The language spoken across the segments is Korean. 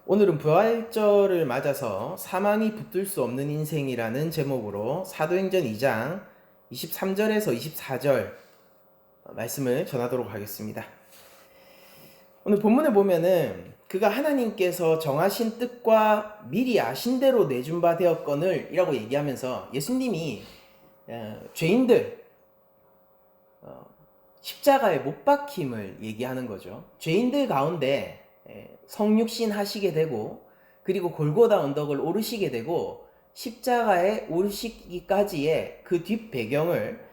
오늘은 부활절을 맞아서 사망이 붙들 수 없는 인생이라는 제목으로 사도행전 2장 23절에서 24절 말씀을 전하도록 하겠습니다. 오늘 본문을 보면은 그가 하나님께서 정하신 뜻과 미리 아신 대로 내준 바 되었거늘 이라고 얘기하면서 예수님이 죄인들 십자가에 못 박힘을 얘기하는 거죠. 죄인들 가운데 성육신 하시게 되고 그리고 골고다 언덕을 오르시게 되고 십자가에 오르시기까지의 그 뒷 배경을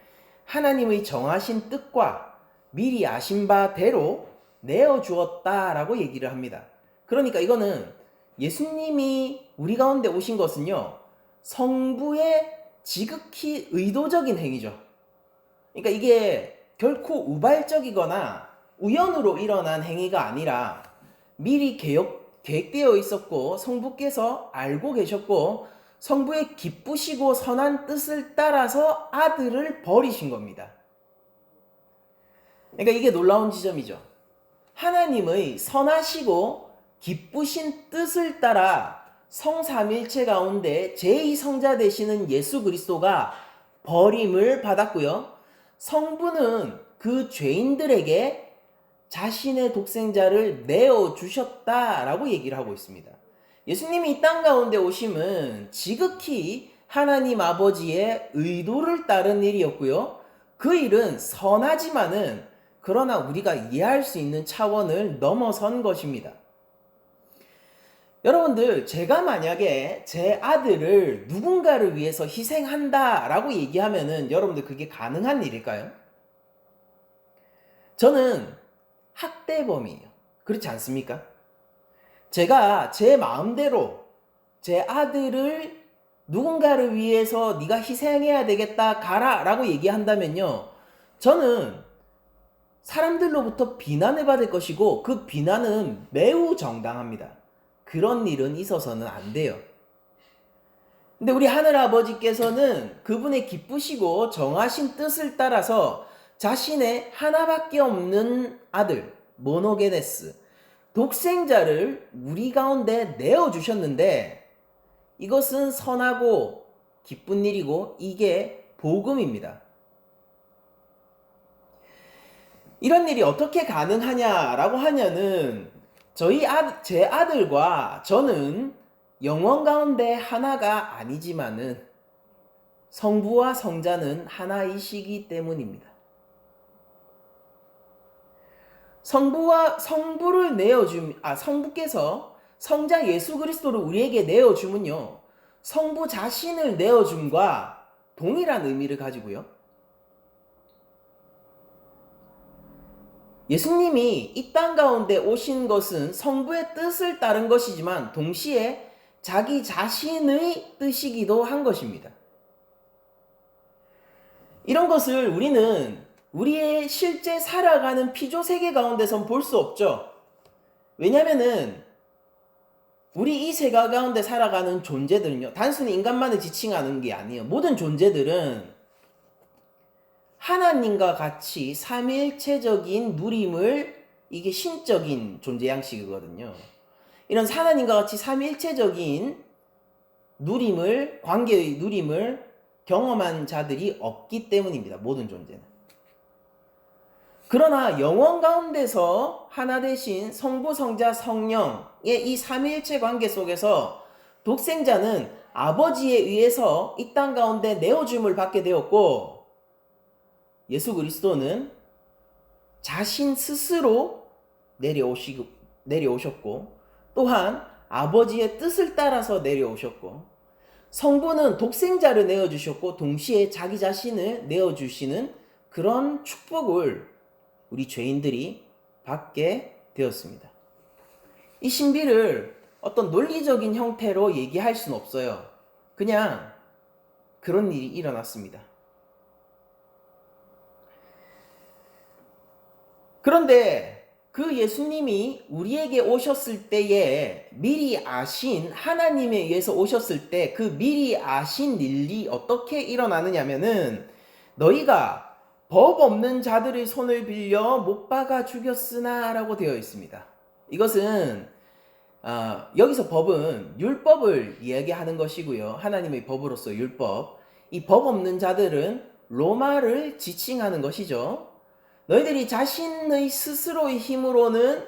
하나님의 정하신 뜻과 미리 아신 바대로 내어주었다라고 얘기를 합니다. 그러니까 이거는 예수님이 우리 가운데 오신 것은요, 성부의 지극히 의도적인 행위죠. 그러니까 이게 결코 우발적이거나 우연으로 일어난 행위가 아니라 미리 계획되어 있었고 성부께서 알고 계셨고 성부의 기쁘시고 선한 뜻을 따라서 아들을 버리신 겁니다. 그러니까 이게 놀라운 지점이죠. 하나님의 선하시고 기쁘신 뜻을 따라 성삼일체 가운데 제2성자 되시는 예수 그리스도가 버림을 받았고요. 성부는 그 죄인들에게 자신의 독생자를 내어주셨다라고 얘기를 하고 있습니다. 예수님이 이 땅 가운데 오심은 지극히 하나님 아버지의 의도를 따른 일이었고요. 그 일은 선하지만은 그러나 우리가 이해할 수 있는 차원을 넘어선 것입니다. 여러분들, 제가 만약에 제 아들을 누군가를 위해서 희생한다라고 얘기하면은 여러분들 그게 가능한 일일까요? 저는 학대범이에요. 그렇지 않습니까? 제가 제 마음대로 제 아들을 누군가를 위해서 네가 희생해야 되겠다 가라 라고 얘기한다면요, 저는 사람들로부터 비난을 받을 것이고 그 비난은 매우 정당합니다. 그런 일은 있어서는 안 돼요. 근데 우리 하늘아버지께서는 그분의 기쁘시고 정하신 뜻을 따라서 자신의 하나밖에 없는 아들 모노게네스 독생자를 우리 가운데 내어주셨는데 이것은 선하고 기쁜 일이고 이게 복음입니다. 이런 일이 어떻게 가능하냐라고 하면은 제 아들과 저는 영원 가운데 하나가 아니지만은 성부와 성자는 하나이시기 때문입니다. 성부께서 성자 예수 그리스도를 우리에게 내어주면요, 성부 자신을 내어줌과 동일한 의미를 가지고요. 예수님이 이 땅 가운데 오신 것은 성부의 뜻을 따른 것이지만 동시에 자기 자신의 뜻이기도 한 것입니다. 이런 것을 우리는 우리의 실제 살아가는 피조 세계 가운데선 볼 수 없죠. 왜냐면은 우리 이 세계 가운데 살아가는 존재들은요, 단순히 인간만을 지칭하는 게 아니에요. 모든 존재들은 하나님과 같이 삼위일체적인 누림을, 이게 신적인 존재 양식이거든요. 이런 하나님과 같이 삼위일체적인 누림을, 관계의 누림을 경험한 자들이 없기 때문입니다. 모든 존재는. 그러나 영원 가운데서 하나 되신 성부, 성자, 성령의 이 삼위일체 관계 속에서 독생자는 아버지에 의해서 이 땅 가운데 내어줌을 받게 되었고, 예수 그리스도는 자신 스스로 내려오셨고 또한 아버지의 뜻을 따라서 내려오셨고, 성부는 독생자를 내어주셨고 동시에 자기 자신을 내어주시는 그런 축복을 우리 죄인들이 받게 되었습니다. 이 신비를 어떤 논리적인 형태로 얘기할 수는 없어요. 그냥 그런 일이 일어났습니다. 그런데 그 예수님이 우리에게 오셨을 때에 미리 아신, 하나님에 의해서 오셨을 때 그 미리 아신 일이 어떻게 일어나느냐면은, 너희가 법 없는 자들의 손을 빌려 못 박아 죽였으나 라고 되어 있습니다. 이것은 여기서 법은 율법을 이야기하는 것이고요. 하나님의 법으로서 율법. 이 법 없는 자들은 로마를 지칭하는 것이죠. 너희들이 자신의 스스로의 힘으로는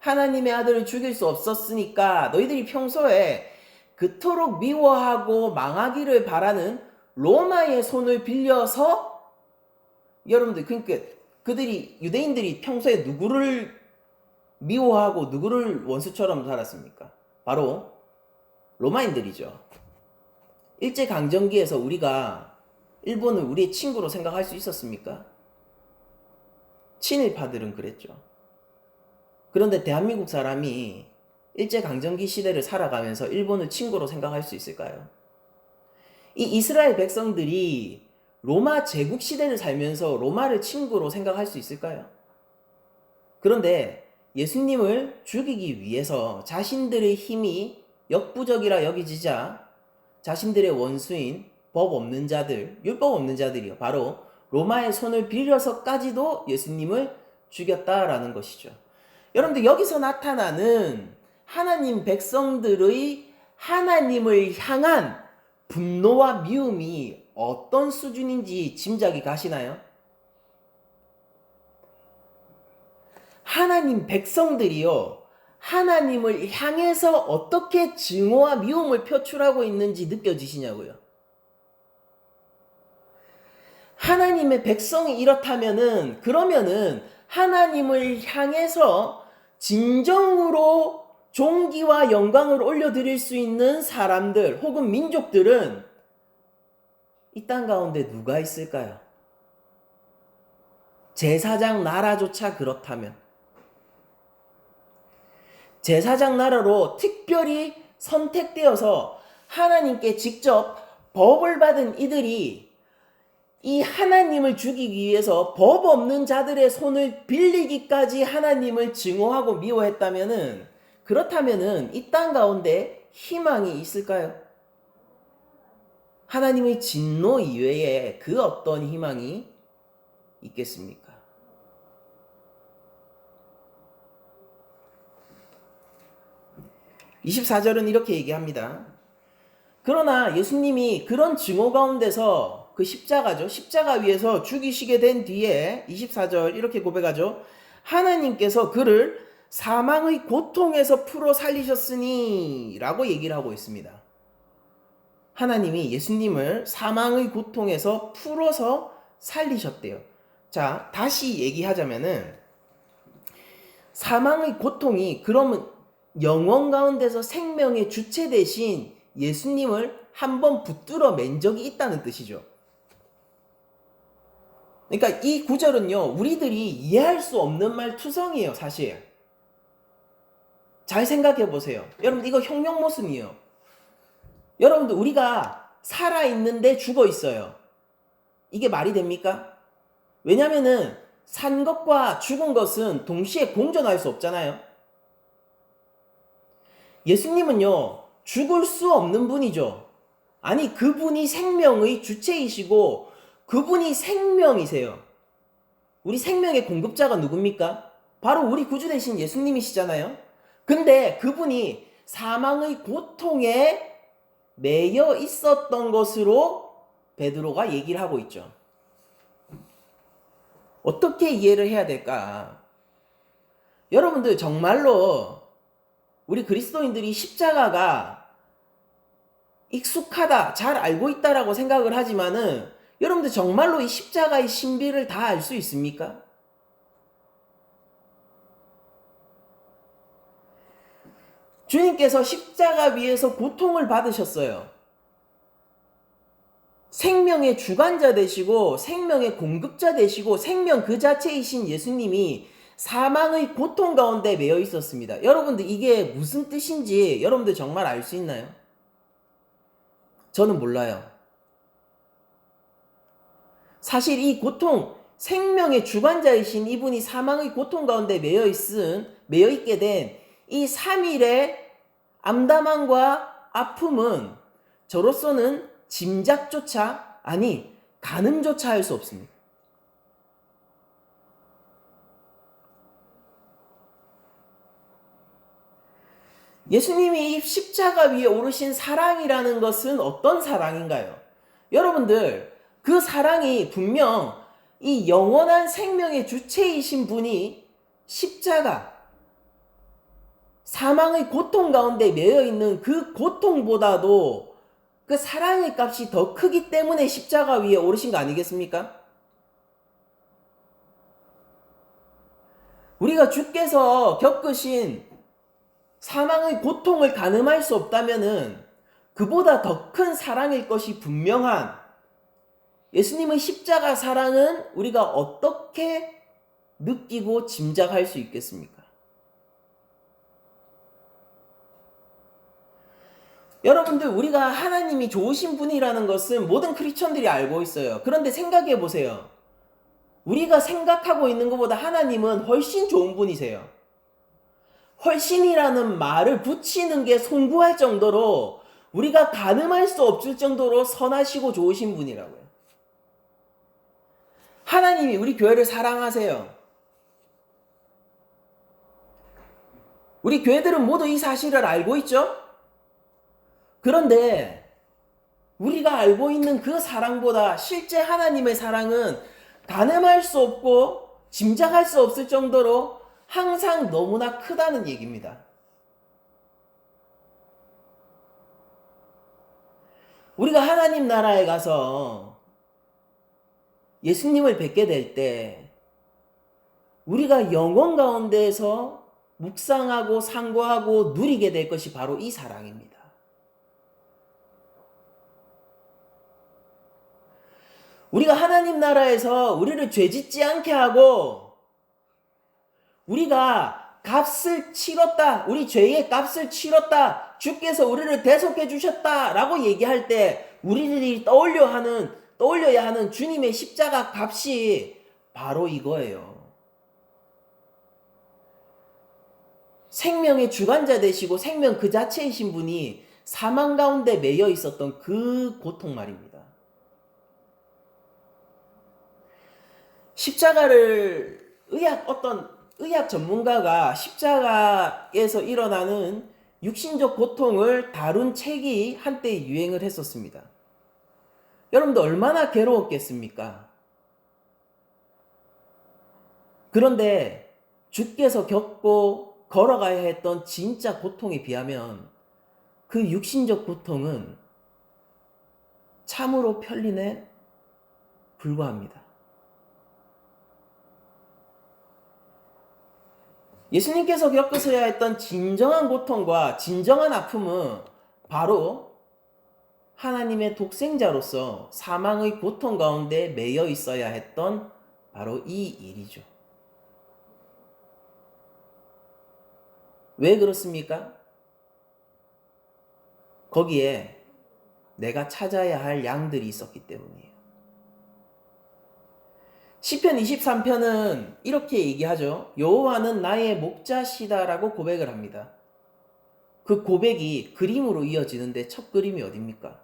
하나님의 아들을 죽일 수 없었으니까 너희들이 평소에 그토록 미워하고 망하기를 바라는 로마의 손을 빌려서 여러분들 그러니까 그들이 유대인들이 평소에 누구를 미워하고 누구를 원수처럼 살았습니까? 바로 로마인들이죠. 일제강점기에서 우리가 일본을 우리의 친구로 생각할 수 있었습니까? 친일파들은 그랬죠. 그런데 대한민국 사람이 일제강점기 시대를 살아가면서 일본을 친구로 생각할 수 있을까요? 이 이스라엘 백성들이 로마 제국 시대를 살면서 로마를 친구로 생각할 수 있을까요? 그런데 예수님을 죽이기 위해서 자신들의 힘이 역부족이라 여기지자 자신들의 원수인 법 없는 자들, 율법 없는 자들이요. 바로 로마의 손을 빌려서까지도 예수님을 죽였다라는 것이죠. 여러분들 여기서 나타나는 하나님 백성들의 하나님을 향한 분노와 미움이 어떤 수준인지 짐작이 가시나요? 하나님 백성들이요, 하나님을 향해서 어떻게 증오와 미움을 표출하고 있는지 느껴지시냐고요. 하나님의 백성이 이렇다면은, 그러면은 하나님을 향해서 진정으로 존귀와 영광을 올려드릴 수 있는 사람들 혹은 민족들은 이 땅 가운데 누가 있을까요? 제사장 나라조차 그렇다면, 제사장 나라로 특별히 선택되어서 하나님께 직접 법을 받은 이들이 이 하나님을 죽이기 위해서 법 없는 자들의 손을 빌리기까지 하나님을 증오하고 미워했다면은, 그렇다면은 이 땅 가운데 희망이 있을까요? 하나님의 진노 이외에 그 어떤 희망이 있겠습니까? 24절은 이렇게 얘기합니다. 그러나 예수님이 그런 증오 가운데서 그 십자가죠. 십자가 위에서 죽이시게 된 뒤에 24절 이렇게 고백하죠. 하나님께서 그를 사망의 고통에서 풀어 살리셨으니 라고 얘기를 하고 있습니다. 하나님이 예수님을 사망의 고통에서 풀어서 살리셨대요. 자, 다시 얘기하자면은 사망의 고통이 그러면 영원 가운데서 생명의 주체 대신 예수님을 한번 붙들어 맨 적이 있다는 뜻이죠. 그러니까 이 구절은요, 우리들이 이해할 수 없는 말 투성이에요, 사실. 잘 생각해 보세요. 여러분, 이거 형용모순이에요. 여러분들, 우리가 살아있는데 죽어 있어요. 이게 말이 됩니까? 왜냐면은 산 것과 죽은 것은 동시에 공존할 수 없잖아요. 예수님은요, 죽을 수 없는 분이죠. 아니, 그분이 생명의 주체이시고 그분이 생명이세요. 우리 생명의 공급자가 누굽니까? 바로 우리 구주 되신 예수님이시잖아요. 근데 그분이 사망의 고통에 매여 있었던 것으로 베드로가 얘기를 하고 있죠. 어떻게 이해를 해야 될까? 여러분들 정말로 우리 그리스도인들이 십자가가 익숙하다, 잘 알고 있다라고 생각을 하지만은 여러분들 정말로 이 십자가의 신비를 다 알 수 있습니까? 주님께서 십자가 위에서 고통을 받으셨어요. 생명의 주관자 되시고 생명의 공급자 되시고 생명 그 자체이신 예수님이 사망의 고통 가운데 매여 있었습니다. 여러분들 이게 무슨 뜻인지 여러분들 정말 알 수 있나요? 저는 몰라요. 사실 이 고통, 생명의 주관자이신 이분이 사망의 고통 가운데 매여 있게 된 이 3일의 암담함과 아픔은 저로서는 짐작조차, 아니 가늠조차 할 수 없습니다. 예수님이 이 십자가 위에 오르신 사랑이라는 것은 어떤 사랑인가요? 여러분들, 그 사랑이 분명 이 영원한 생명의 주체이신 분이 십자가, 사망의 고통 가운데 매여 있는 그 고통보다도 그 사랑의 값이 더 크기 때문에 십자가 위에 오르신 거 아니겠습니까? 우리가 주께서 겪으신 사망의 고통을 가늠할 수 없다면은 그보다 더 큰 사랑일 것이 분명한 예수님의 십자가 사랑은 우리가 어떻게 느끼고 짐작할 수 있겠습니까? 여러분들, 우리가 하나님이 좋으신 분이라는 것은 모든 크리스천들이 알고 있어요. 그런데 생각해 보세요. 우리가 생각하고 있는 것보다 하나님은 훨씬 좋은 분이세요. 훨씬이라는 말을 붙이는 게 송구할 정도로, 우리가 가늠할 수 없을 정도로 선하시고 좋으신 분이라고요. 하나님이 우리 교회를 사랑하세요. 우리 교회들은 모두 이 사실을 알고 있죠? 그런데 우리가 알고 있는 그 사랑보다 실제 하나님의 사랑은 가늠할 수 없고 짐작할 수 없을 정도로 항상 너무나 크다는 얘기입니다. 우리가 하나님 나라에 가서 예수님을 뵙게 될 때 우리가 영원 가운데에서 묵상하고 상고하고 누리게 될 것이 바로 이 사랑입니다. 우리가 하나님 나라에서 우리를 죄짓지 않게 하고 우리가 값을 치렀다, 우리 죄의 값을 치렀다, 주께서 우리를 대속해 주셨다 라고 얘기할 때 우리들이 떠올려야 하는 주님의 십자가 값이 바로 이거예요. 생명의 주관자 되시고 생명 그 자체이신 분이 사망 가운데 매여 있었던 그 고통 말입니다. 십자가를 어떤 의학 전문가가 십자가에서 일어나는 육신적 고통을 다룬 책이 한때 유행을 했었습니다. 여러분들 얼마나 괴로웠겠습니까? 그런데 주께서 겪고 걸어가야 했던 진짜 고통에 비하면 그 육신적 고통은 참으로 편린에 불과합니다. 예수님께서 겪으셔야 했던 진정한 고통과 진정한 아픔은 바로 하나님의 독생자로서 사망의 고통 가운데 매여 있어야 했던 바로 이 일이죠. 왜 그렇습니까? 거기에 내가 찾아야 할 양들이 있었기 때문이에요. 시편 23편은 이렇게 얘기하죠. 여호와는 나의 목자시다라고 고백을 합니다. 그 고백이 그림으로 이어지는데 첫 그림이 어딥니까?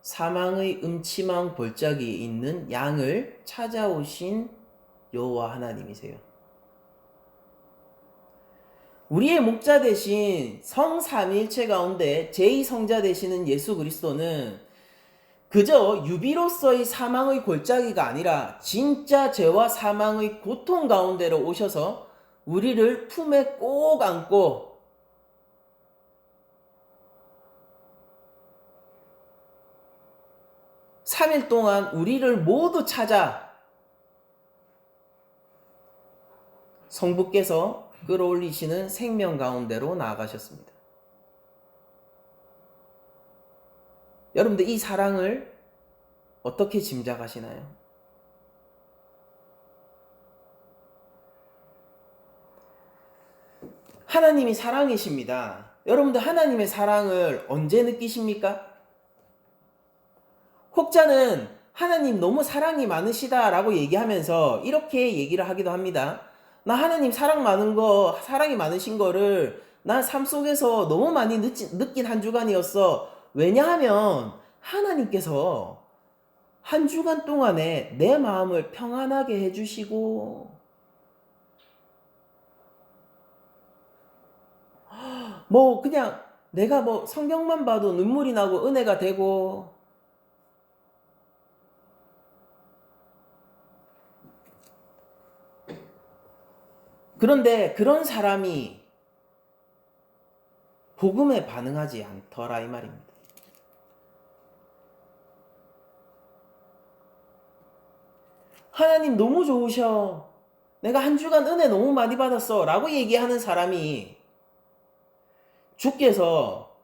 사망의 음침한 골짜기에 있는 양을 찾아오신 여호와 하나님이세요. 우리의 목자 대신 성삼위일체 가운데 제2성자 되시는 예수 그리스도는 그저 유비로서의 사망의 골짜기가 아니라 진짜 죄와 사망의 고통 가운데로 오셔서 우리를 품에 꼭 안고 (3일) 동안 우리를 모두 찾아 성부께서 끌어올리시는 생명 가운데로 나아가셨습니다. 여러분들 이 사랑을 어떻게 짐작하시나요? 하나님이 사랑이십니다. 여러분들 하나님의 사랑을 언제 느끼십니까? 혹자는 하나님 너무 사랑이 많으시다라고 얘기하면서 이렇게 얘기를 하기도 합니다. 나 하나님 사랑이 많으신 거를 난 삶 속에서 너무 많이 느낀 한 주간이었어. 왜냐하면 하나님께서 한 주간 동안에 내 마음을 평안하게 해주시고 뭐 그냥 내가 뭐 성경만 봐도 눈물이 나고 은혜가 되고, 그런데 그런 사람이 복음에 반응하지 않더라 이 말입니다. 하나님 너무 좋으셔, 내가 한 주간 은혜 너무 많이 받았어 라고 얘기하는 사람이 주께서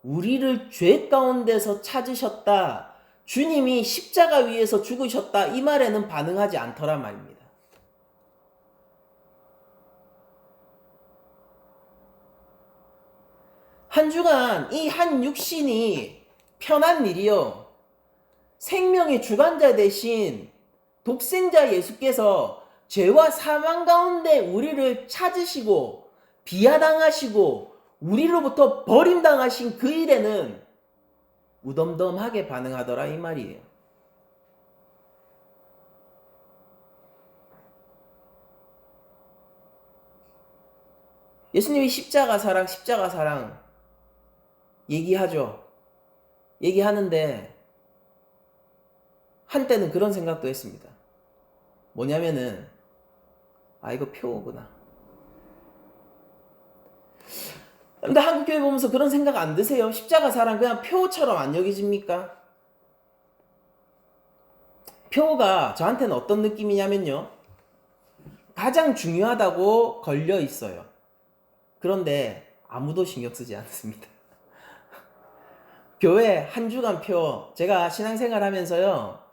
우리를 죄 가운데서 찾으셨다, 주님이 십자가 위에서 죽으셨다 이 말에는 반응하지 않더란 말입니다. 한 주간 이 한 육신이 편한 일이요, 생명의 주관자 대신 독생자 예수께서 죄와 사망 가운데 우리를 찾으시고 비하당하시고 우리로부터 버림당하신 그 일에는 무덤덤하게 반응하더라 이 말이에요. 예수님이 십자가 사랑 얘기하죠. 얘기하는데 한때는 그런 생각도 했습니다. 뭐냐면은 이거 표구나. 근데 한국교회 보면서 그런 생각 안 드세요? 십자가 사랑 그냥 표처럼 안 여겨집니까? 표가 저한테는 어떤 느낌이냐면요, 가장 중요하다고 걸려 있어요. 그런데 아무도 신경 쓰지 않습니다. 교회 한 주간 표, 제가 신앙생활 하면서요,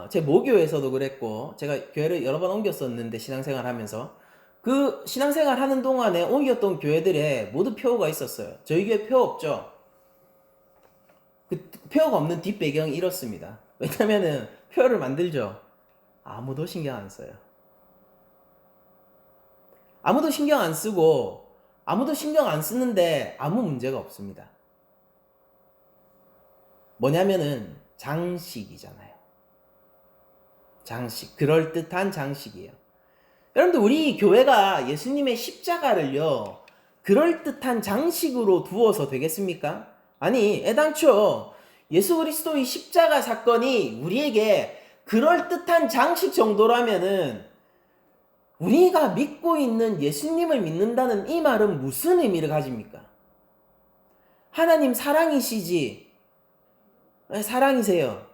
제 모교에서도 그랬고, 제가 교회를 여러 번 옮겼었는데, 신앙생활 하면서, 그 신앙생활 하는 동안에 옮겼던 교회들에 모두 표가 있었어요. 저희 교회 표 없죠? 그 표가 없는 뒷배경이 이렇습니다. 왜냐면은 표를 만들죠. 아무도 신경 안 써요. 아무도 신경 안 쓰고, 아무도 신경 안 쓰는데 아무 문제가 없습니다. 뭐냐면은 장식이잖아요. 장식, 그럴듯한 장식이에요. 여러분들, 우리 교회가 예수님의 십자가를요 그럴듯한 장식으로 두어서 되겠습니까? 아니, 애당초 예수 그리스도의 십자가 사건이 우리에게 그럴듯한 장식 정도라면은 우리가 믿고 있는 예수님을 믿는다는 이 말은 무슨 의미를 가집니까? 하나님 사랑이시지, 사랑이세요.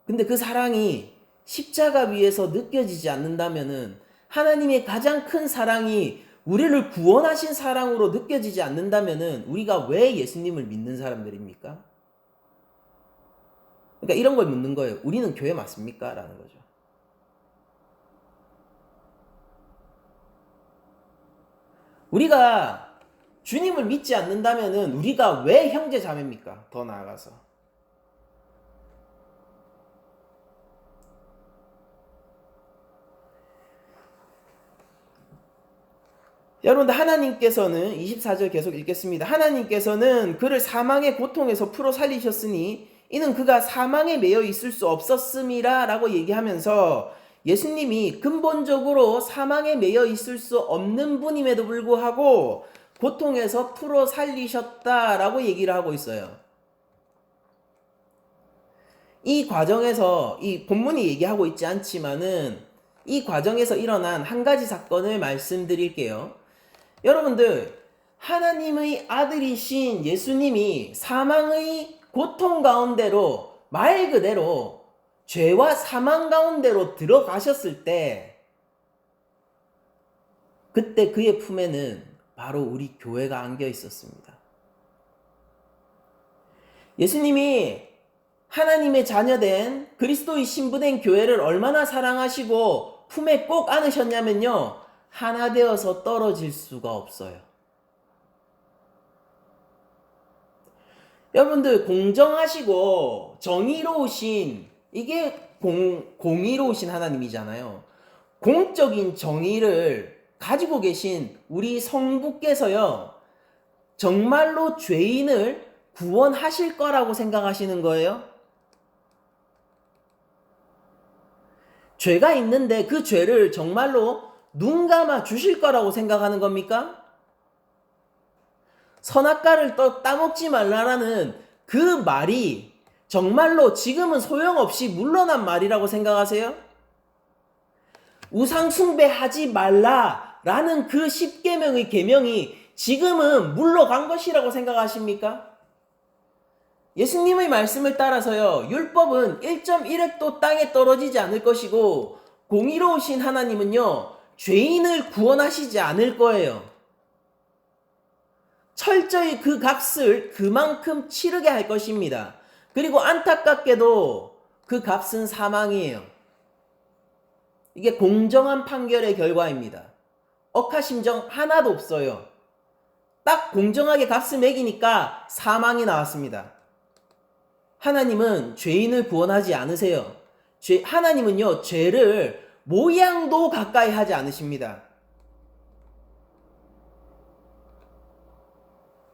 근데 그 사랑이 십자가 위에서 느껴지지 않는다면은, 하나님의 가장 큰 사랑이 우리를 구원하신 사랑으로 느껴지지 않는다면은 우리가 왜 예수님을 믿는 사람들입니까? 그러니까 이런 걸 묻는 거예요. 우리는 교회 맞습니까? 라는 거죠. 우리가 주님을 믿지 않는다면은 우리가 왜 형제 자매입니까? 더 나아가서. 여러분들, 하나님께서는 24절 계속 읽겠습니다. 하나님께서는 그를 사망의 고통에서 풀어 살리셨으니 이는 그가 사망에 매여 있을 수 없었음이라 라고 얘기하면서, 예수님이 근본적으로 사망에 매여 있을 수 없는 분임에도 불구하고 고통에서 풀어 살리셨다라고 얘기를 하고 있어요. 이 과정에서, 이 본문이 얘기하고 있지 않지만은 이 과정에서 일어난 한 가지 사건을 말씀드릴게요. 여러분들, 하나님의 아들이신 예수님이 사망의 고통 가운데로, 말 그대로 죄와 사망 가운데로 들어가셨을 때, 그때 그의 품에는 바로 우리 교회가 안겨 있었습니다. 예수님이 하나님의 자녀된 그리스도의 신부된 교회를 얼마나 사랑하시고 품에 꼭 안으셨냐면요, 하나 되어서 떨어질 수가 없어요. 여러분들, 공정하시고 정의로우신, 이게 공의로우신 하나님이잖아요. 공적인 정의를 가지고 계신 우리 성부께서요, 정말로 죄인을 구원하실 거라고 생각하시는 거예요? 죄가 있는데 그 죄를 정말로 눈 감아 주실 거라고 생각하는 겁니까? 선악과를 따먹지 말라라는 그 말이 정말로 지금은 소용없이 물러난 말이라고 생각하세요? 우상숭배하지 말라라는 그 10계명의 계명이 지금은 물러간 것이라고 생각하십니까? 예수님의 말씀을 따라서요, 율법은 1.1획도 땅에 떨어지지 않을 것이고 공의로우신 하나님은요, 죄인을 구원하시지 않을 거예요. 철저히 그 값을 그만큼 치르게 할 것입니다. 그리고 안타깝게도 그 값은 사망이에요. 이게 공정한 판결의 결과입니다. 억하심정 하나도 없어요. 딱 공정하게 값을 매기니까 사망이 나왔습니다. 하나님은 죄인을 구원하지 않으세요. 하나님은요, 죄를 모양도 가까이 하지 않으십니다.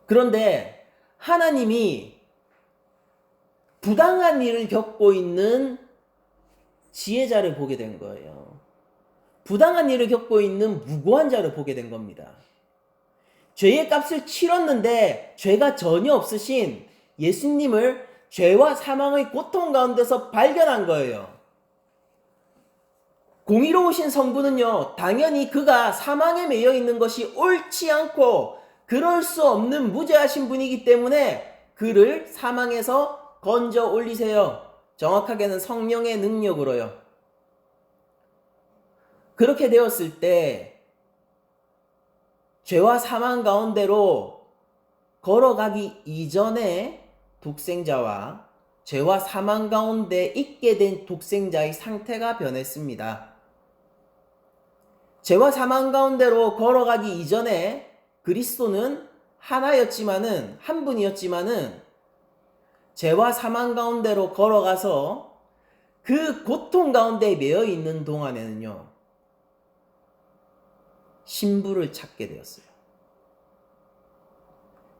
그런데 하나님이 부당한 일을 겪고 있는 지혜자를 보게 된 거예요. 부당한 일을 겪고 있는 무고한 자를 보게 된 겁니다. 죄의 값을 치렀는데 죄가 전혀 없으신 예수님을 죄와 사망의 고통 가운데서 발견한 거예요. 공의로우신 성부는요, 당연히 그가 사망에 매여 있는 것이 옳지 않고 그럴 수 없는 무죄하신 분이기 때문에 그를 사망에서 건져 올리세요. 정확하게는 성령의 능력으로요. 그렇게 되었을 때 죄와 사망 가운데로 걸어가기 이전에 독생자와 죄와 사망 가운데 있게 된 독생자의 상태가 변했습니다. 죄와 사망 가운데로 걸어가기 이전에 그리스도는 하나였지만은, 한 분이었지만은 죄와 사망 가운데로 걸어가서 그 고통 가운데 매여 있는 동안에는요, 신부를 찾게 되었어요.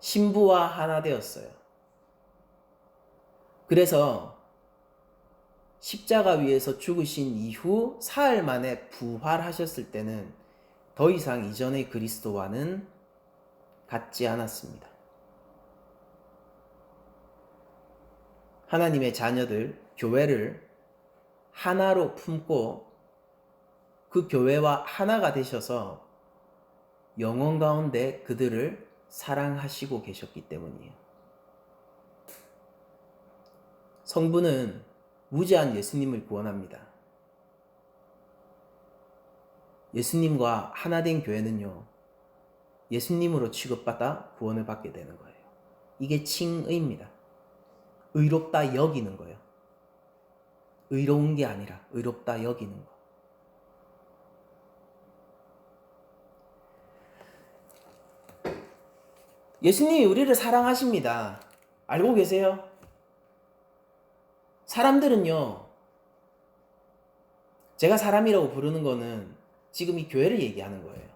신부와 하나 되었어요. 그래서 십자가 위에서 죽으신 이후 사흘 만에 부활하셨을 때는 더 이상 이전의 그리스도와는 같지 않았습니다. 하나님의 자녀들, 교회를 하나로 품고 그 교회와 하나가 되셔서 영혼 가운데 그들을 사랑하시고 계셨기 때문이에요. 성부는 무죄한 예수님을 구원합니다. 예수님과 하나 된 교회는요, 예수님으로 취급받아 구원을 받게 되는 거예요. 이게 칭의입니다. 의롭다 여기는 거예요. 의로운 게 아니라 의롭다 여기는 거. 예수님이 우리를 사랑하십니다. 알고 계세요? 사람들은요, 제가 사람이라고 부르는 거는 지금 이 교회를 얘기하는 거예요.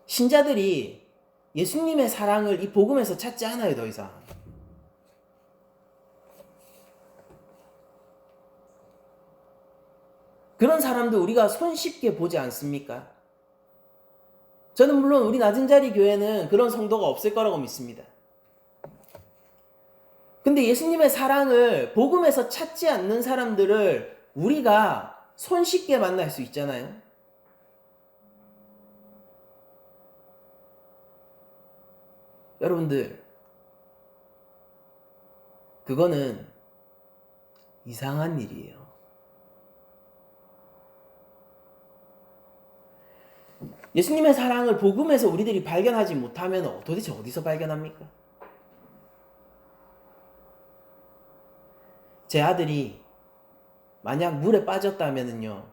신자들이 예수님의 사랑을 이 복음에서 찾지 않아요, 더 이상. 그런 사람도 우리가 손쉽게 보지 않습니까? 저는 물론 우리 낮은 자리 교회는 그런 성도가 없을 거라고 믿습니다. 근데 예수님의 사랑을 복음에서 찾지 않는 사람들을 우리가 손쉽게 만날 수 있잖아요. 여러분들, 그거는 이상한 일이에요. 예수님의 사랑을 복음에서 우리들이 발견하지 못하면 도대체 어디서 발견합니까? 제 아들이 만약 물에 빠졌다면요,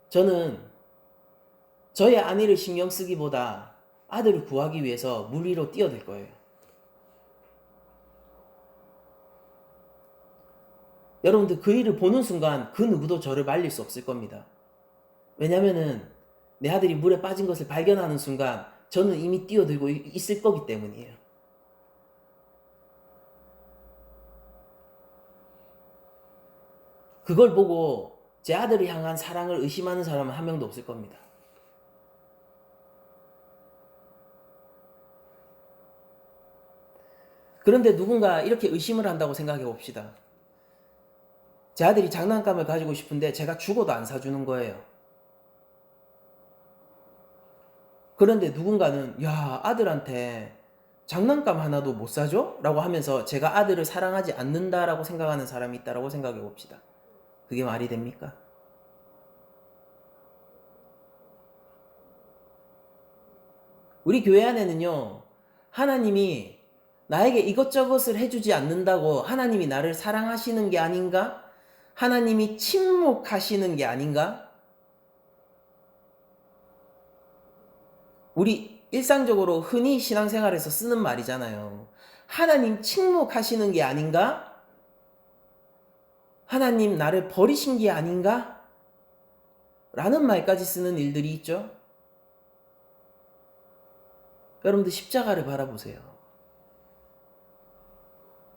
저는 저의 안위를 신경 쓰기보다 아들을 구하기 위해서 물 위로 뛰어들 거예요. 여러분들, 그 일을 보는 순간 그 누구도 저를 말릴 수 없을 겁니다. 왜냐면은 내 아들이 물에 빠진 것을 발견하는 순간 저는 이미 뛰어들고 있을 거기 때문이에요. 그걸 보고 제 아들을 향한 사랑을 의심하는 사람은 한 명도 없을 겁니다. 그런데 누군가 이렇게 의심을 한다고 생각해 봅시다. 제 아들이 장난감을 가지고 싶은데 제가 죽어도 안 사주는 거예요. 그런데 누군가는 야, 아들한테 장난감 하나도 못 사줘? 라고 하면서 제가 아들을 사랑하지 않는다라고 생각하는 사람이 있다라고 생각해 봅시다. 그게 말이 됩니까? 우리 교회 안에는요, 하나님이 나에게 이것저것을 해주지 않는다고 하나님이 나를 사랑하시는 게 아닌가? 하나님이 침묵하시는 게 아닌가? 우리 일상적으로 흔히 신앙생활에서 쓰는 말이잖아요. 하나님 침묵하시는 게 아닌가? 하나님 나를 버리신 게 아닌가? 라는 말까지 쓰는 일들이 있죠. 여러분들 십자가를 바라보세요.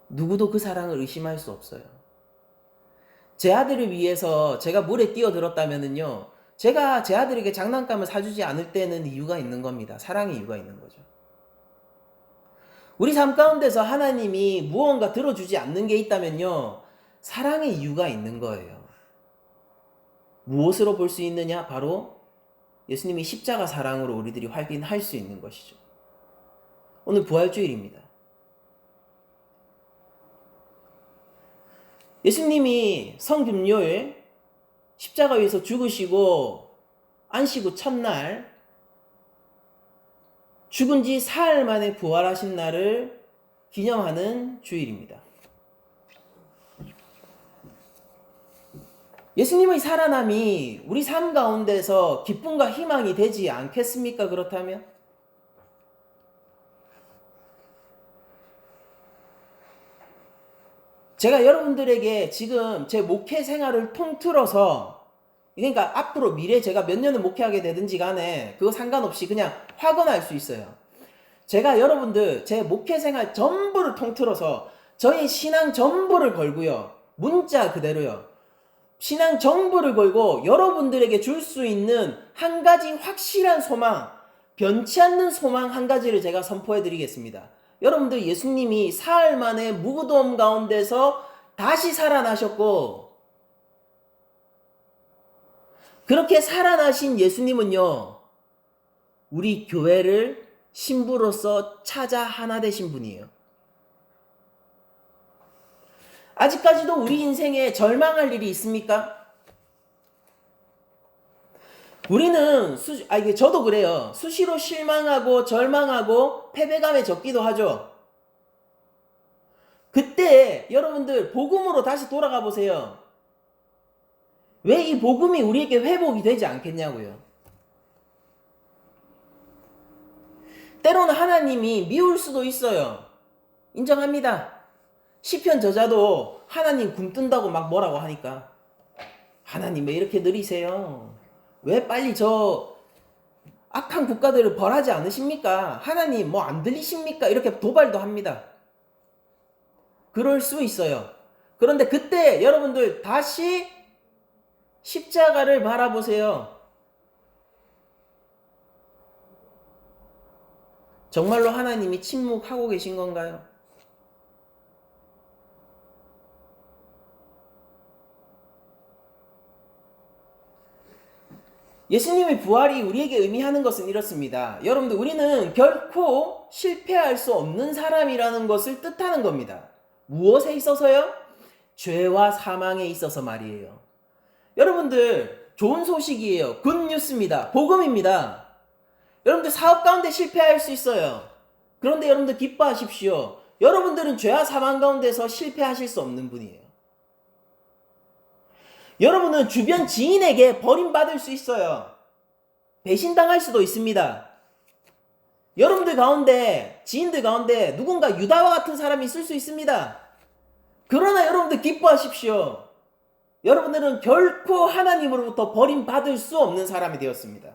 누구도 그 사랑을 의심할 수 없어요. 제 아들을 위해서 제가 물에 뛰어들었다면요, 제가 제 아들에게 장난감을 사주지 않을 때는 이유가 있는 겁니다. 사랑의 이유가 있는 거죠. 우리 삶 가운데서 하나님이 무언가 들어주지 않는 게 있다면요, 사랑의 이유가 있는 거예요. 무엇으로 볼 수 있느냐? 바로 예수님이 십자가 사랑으로 우리들이 확인할 수 있는 것이죠. 오늘 부활주일입니다. 예수님이 성금요일 십자가 위에서 죽으시고 안식 첫날, 죽은 지 사흘 만에 부활하신 날을 기념하는 주일입니다. 예수님의 살아남이 우리 삶 가운데서 기쁨과 희망이 되지 않겠습니까? 그렇다면? 제가 여러분들에게 지금 제 목회 생활을 통틀어서, 그러니까 앞으로 미래 제가 몇 년을 목회하게 되든지 간에 그거 상관없이 그냥 확언할 수 있어요. 제가 여러분들 제 목회 생활 전부를 통틀어서 저희 신앙 전부를 걸고요, 문자 그대로요, 신앙 전부를 걸고 여러분들에게 줄 수 있는 한 가지 확실한 소망, 변치 않는 소망 한 가지를 제가 선포해 드리겠습니다. 여러분들, 예수님이 사흘 만에 무덤 가운데서 다시 살아나셨고, 그렇게 살아나신 예수님은요, 우리 교회를 신부로서 찾아 하나 되신 분이에요. 아직까지도 우리 인생에 절망할 일이 있습니까? 우리는 이게 저도 그래요. 수시로 실망하고 절망하고 패배감에 젖기도 하죠. 그때 여러분들 복음으로 다시 돌아가 보세요. 왜 이 복음이 우리에게 회복이 되지 않겠냐고요. 때로는 하나님이 미울 수도 있어요. 인정합니다. 시편 저자도 하나님 굶뜬다고 막 뭐라고 하니까, 하나님 왜 이렇게 느리세요? 왜 빨리 저 악한 국가들을 벌하지 않으십니까? 하나님 뭐 안 들리십니까? 이렇게 도발도 합니다. 그럴 수 있어요. 그런데 그때 여러분들 다시 십자가를 바라보세요. 정말로 하나님이 침묵하고 계신 건가요? 예수님의 부활이 우리에게 의미하는 것은 이렇습니다. 여러분들, 우리는 결코 실패할 수 없는 사람이라는 것을 뜻하는 겁니다. 무엇에 있어서요? 죄와 사망에 있어서 말이에요. 여러분들, 좋은 소식이에요. 굿뉴스입니다. 복음입니다. 여러분들, 사업 가운데 실패할 수 있어요. 그런데 여러분들 기뻐하십시오. 여러분들은 죄와 사망 가운데서 실패하실 수 없는 분이에요. 여러분은 주변 지인에게 버림받을 수 있어요. 배신당할 수도 있습니다. 여러분들 가운데, 지인들 가운데 누군가 유다와 같은 사람이 있을 수 있습니다. 그러나 여러분들 기뻐하십시오. 여러분들은 결코 하나님으로부터 버림받을 수 없는 사람이 되었습니다.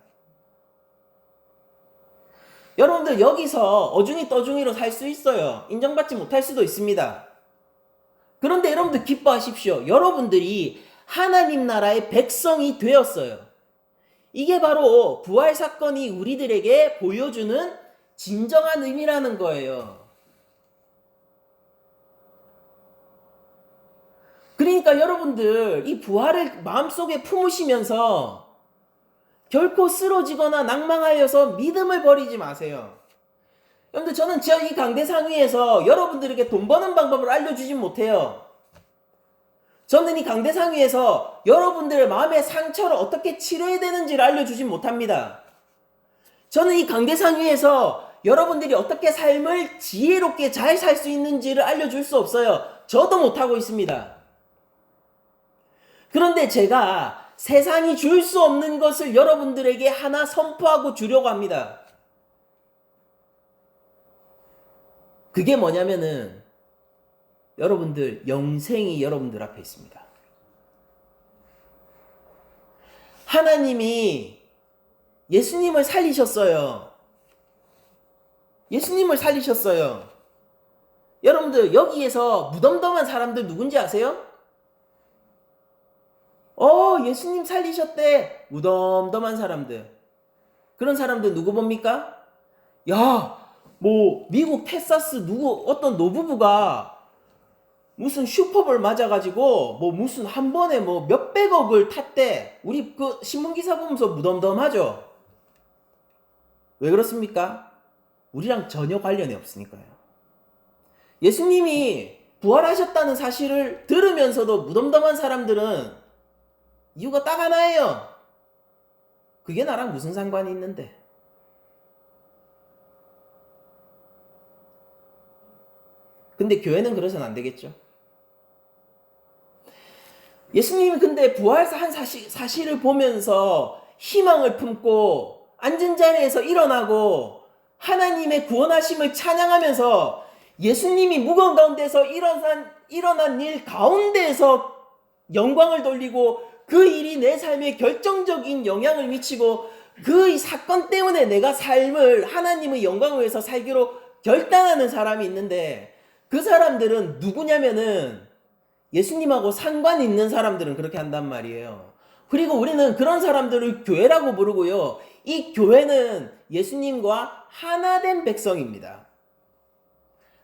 여러분들 여기서 어중이 떠중이로 살 수 있어요. 인정받지 못할 수도 있습니다. 그런데 여러분들 기뻐하십시오. 여러분들이 하나님 나라의 백성이 되었어요. 이게 바로 부활 사건이 우리들에게 보여주는 진정한 의미라는 거예요. 그러니까 여러분들 이 부활을 마음속에 품으시면서 결코 쓰러지거나 낭망하여서 믿음을 버리지 마세요. 여러분들 저는 이 강대상위에서 여러분들에게 돈 버는 방법을 알려주진 못해요. 저는 이 강대상위에서 여러분들의 마음의 상처를 어떻게 치료해야 되는지를 알려주진 못합니다. 저는 이 강대상위에서 여러분들이 어떻게 삶을 지혜롭게 잘 살 수 있는지를 알려줄 수 없어요. 저도 못하고 있습니다. 그런데 제가 세상이 줄 수 없는 것을 여러분들에게 하나 선포하고 주려고 합니다. 그게 뭐냐면은 여러분들 영생이 여러분들 앞에 있습니다. 하나님이 예수님을 살리셨어요. 예수님을 살리셨어요. 여러분들 여기에서 무덤덤한 사람들 누군지 아세요? 예수님 살리셨대. 무덤덤한 사람들. 그런 사람들 누구 봅니까? 미국 텍사스 어떤 노부부가 무슨 슈퍼볼 맞아가지고 무슨 한 번에 몇백억을 탔대. 우리 그 신문기사 보면서 무덤덤하죠? 왜 그렇습니까? 우리랑 전혀 관련이 없으니까요. 예수님이 부활하셨다는 사실을 들으면서도 무덤덤한 사람들은 이유가 딱 하나예요. 그게 나랑 무슨 상관이 있는데. 근데 교회는 그래서는 안 되겠죠. 예수님이 근데 부활한 사실을 보면서 희망을 품고 앉은 자리에서 일어나고 하나님의 구원하심을 찬양하면서 예수님이 무거운 가운데서 일어난 일 가운데에서 영광을 돌리고 그 일이 내 삶에 결정적인 영향을 미치고 그 사건 때문에 내가 삶을 하나님의 영광을 위해서 살기로 결단하는 사람이 있는데 그 사람들은 누구냐면은 예수님하고 상관 있는 사람들은 그렇게 한단 말이에요. 그리고 우리는 그런 사람들을 교회라고 부르고요. 이 교회는 예수님과 하나 된 백성입니다.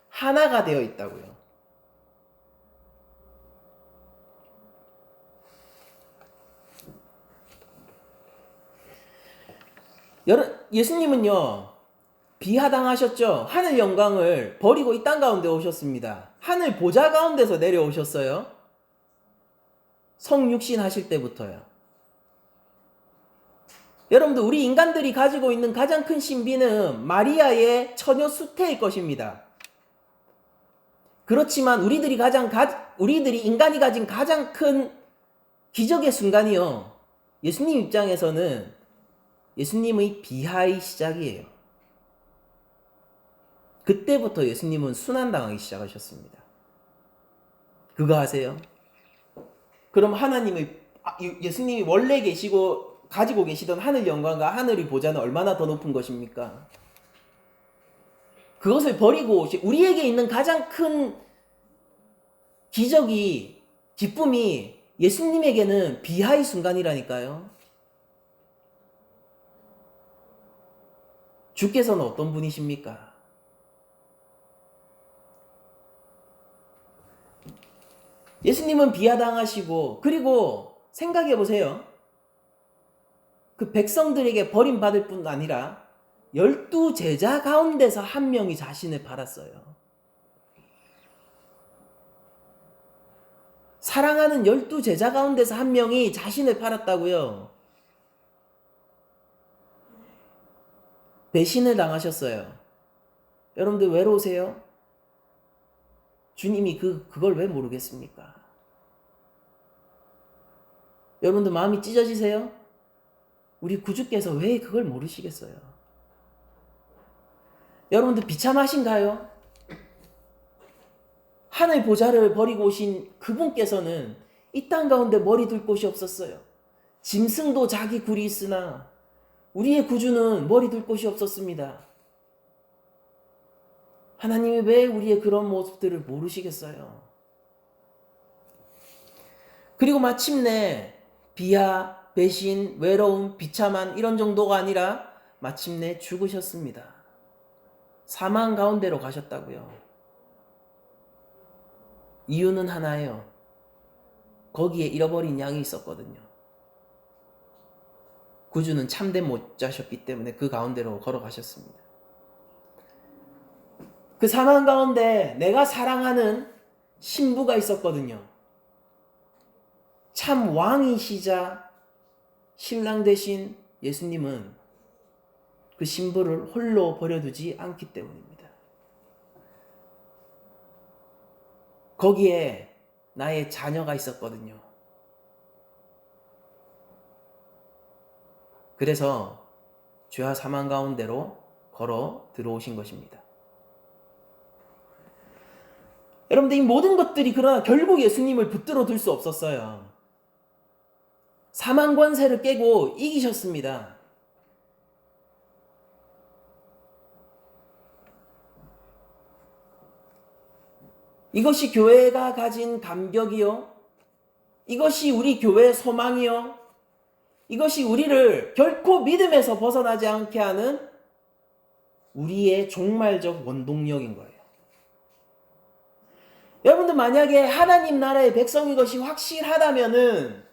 하나가 되어 있다고요. 예수님은요, 비하당하셨죠? 하늘 영광을 버리고 이 땅 가운데 오셨습니다. 하늘 보좌 가운데서 내려오셨어요. 성육신 하실 때부터요. 여러분들 우리 인간들이 가지고 있는 가장 큰 신비는 마리아의 처녀 수태일 것입니다. 그렇지만 우리들이 인간이 가진 가장 큰 기적의 순간이요. 예수님 입장에서는 예수님의 비하의 시작이에요. 그때부터 예수님은 순환당하기 시작하셨습니다. 그거 아세요? 그럼 예수님이 원래 가지고 계시던 하늘 영광과 하늘의 보좌는 얼마나 더 높은 것입니까? 그것을 버리고 우리에게 있는 가장 큰 기쁨이 예수님에게는 비하의 순간이라니까요. 주께서는 어떤 분이십니까? 예수님은 비하당하시고, 그리고 생각해 보세요. 그 백성들에게 버림받을 뿐 아니라 12제자 가운데서 한 명이 자신을 팔았어요. 사랑하는 12제자 가운데서 한 명이 자신을 팔았다고요. 배신을 당하셨어요. 여러분들 외로우세요? 주님이 그걸 왜 모르겠습니까? 여러분들 마음이 찢어지세요? 우리 구주께서 왜 그걸 모르시겠어요? 여러분들 비참하신가요? 하늘 보좌를 버리고 오신 그분께서는 이 땅 가운데 머리 둘 곳이 없었어요. 짐승도 자기 굴이 있으나 우리의 구주는 머리 둘 곳이 없었습니다. 하나님이 왜 우리의 그런 모습들을 모르시겠어요? 그리고 마침내 비하, 배신, 외로움, 비참한 이런 정도가 아니라 마침내 죽으셨습니다. 사망 가운데로 가셨다고요. 이유는 하나예요. 거기에 잃어버린 양이 있었거든요. 구주는 참된 목자셨기 때문에 그 가운데로 걸어가셨습니다. 그 사망 가운데 내가 사랑하는 신부가 있었거든요. 참 왕이시자 신랑 되신 예수님은 그 신부를 홀로 버려두지 않기 때문입니다. 거기에 나의 자녀가 있었거든요. 그래서 죄와 사망 가운데로 걸어 들어오신 것입니다. 여러분들, 이 모든 것들이 그러나 결국 예수님을 붙들어 둘 수 없었어요. 사망 권세를 깨고 이기셨습니다. 이것이 교회가 가진 감격이요. 이것이 우리 교회의 소망이요. 이것이 우리를 결코 믿음에서 벗어나지 않게 하는 우리의 종말적 원동력인 거예요. 여러분들, 만약에 하나님 나라의 백성인 것이 확실하다면은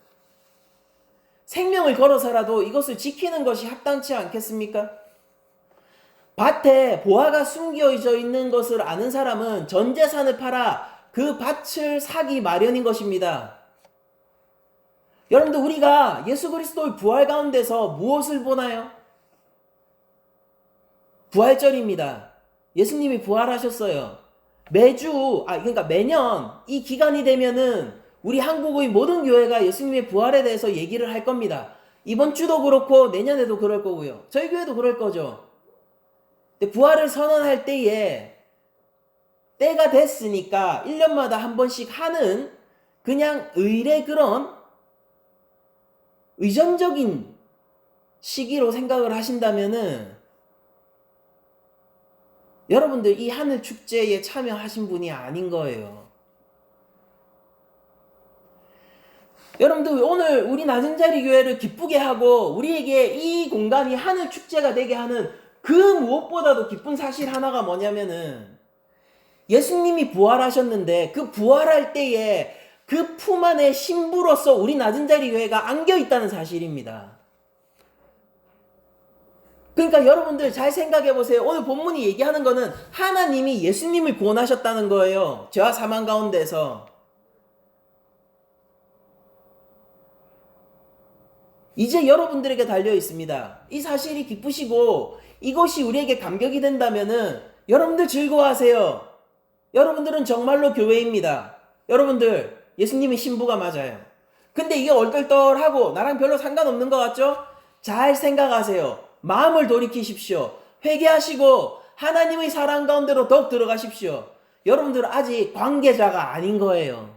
생명을 걸어서라도 이것을 지키는 것이 합당치 않겠습니까? 밭에 보화가 숨겨져 있는 것을 아는 사람은 전 재산을 팔아 그 밭을 사기 마련인 것입니다. 여러분들, 우리가 예수 그리스도의 부활 가운데서 무엇을 보나요? 부활절입니다. 예수님이 부활하셨어요. 그러니까 매년 이 기간이 되면은 우리 한국의 모든 교회가 예수님의 부활에 대해서 얘기를 할 겁니다. 이번 주도 그렇고 내년에도 그럴 거고요. 저희 교회도 그럴 거죠. 근데 부활을 선언할 때에 때가 됐으니까 1년마다 한 번씩 하는 그냥 의례, 그런 의전적인 시기로 생각을 하신다면은 여러분들 이 하늘 축제에 참여하신 분이 아닌 거예요. 여러분들, 오늘 우리 낮은 자리 교회를 기쁘게 하고 우리에게 이 공간이 하늘 축제가 되게 하는 그 무엇보다도 기쁜 사실 하나가 뭐냐면은 예수님이 부활하셨는데 그 부활할 때에 그 품 안에 신부로서 우리 낮은 자리 교회가 안겨 있다는 사실입니다. 그러니까 여러분들 잘 생각해 보세요. 오늘 본문이 얘기하는 거는 하나님이 예수님을 구원하셨다는 거예요. 죄와 사망 가운데서. 이제 여러분들에게 달려 있습니다. 이 사실이 기쁘시고 이것이 우리에게 감격이 된다면은 여러분들 즐거워하세요. 여러분들은 정말로 교회입니다. 여러분들, 예수님의 신부가 맞아요. 근데 이게 얼떨떨하고 나랑 별로 상관없는 것 같죠? 잘 생각하세요. 마음을 돌이키십시오. 회개하시고 하나님의 사랑 가운데로 더욱 들어가십시오. 여러분들은 아직 관계자가 아닌 거예요.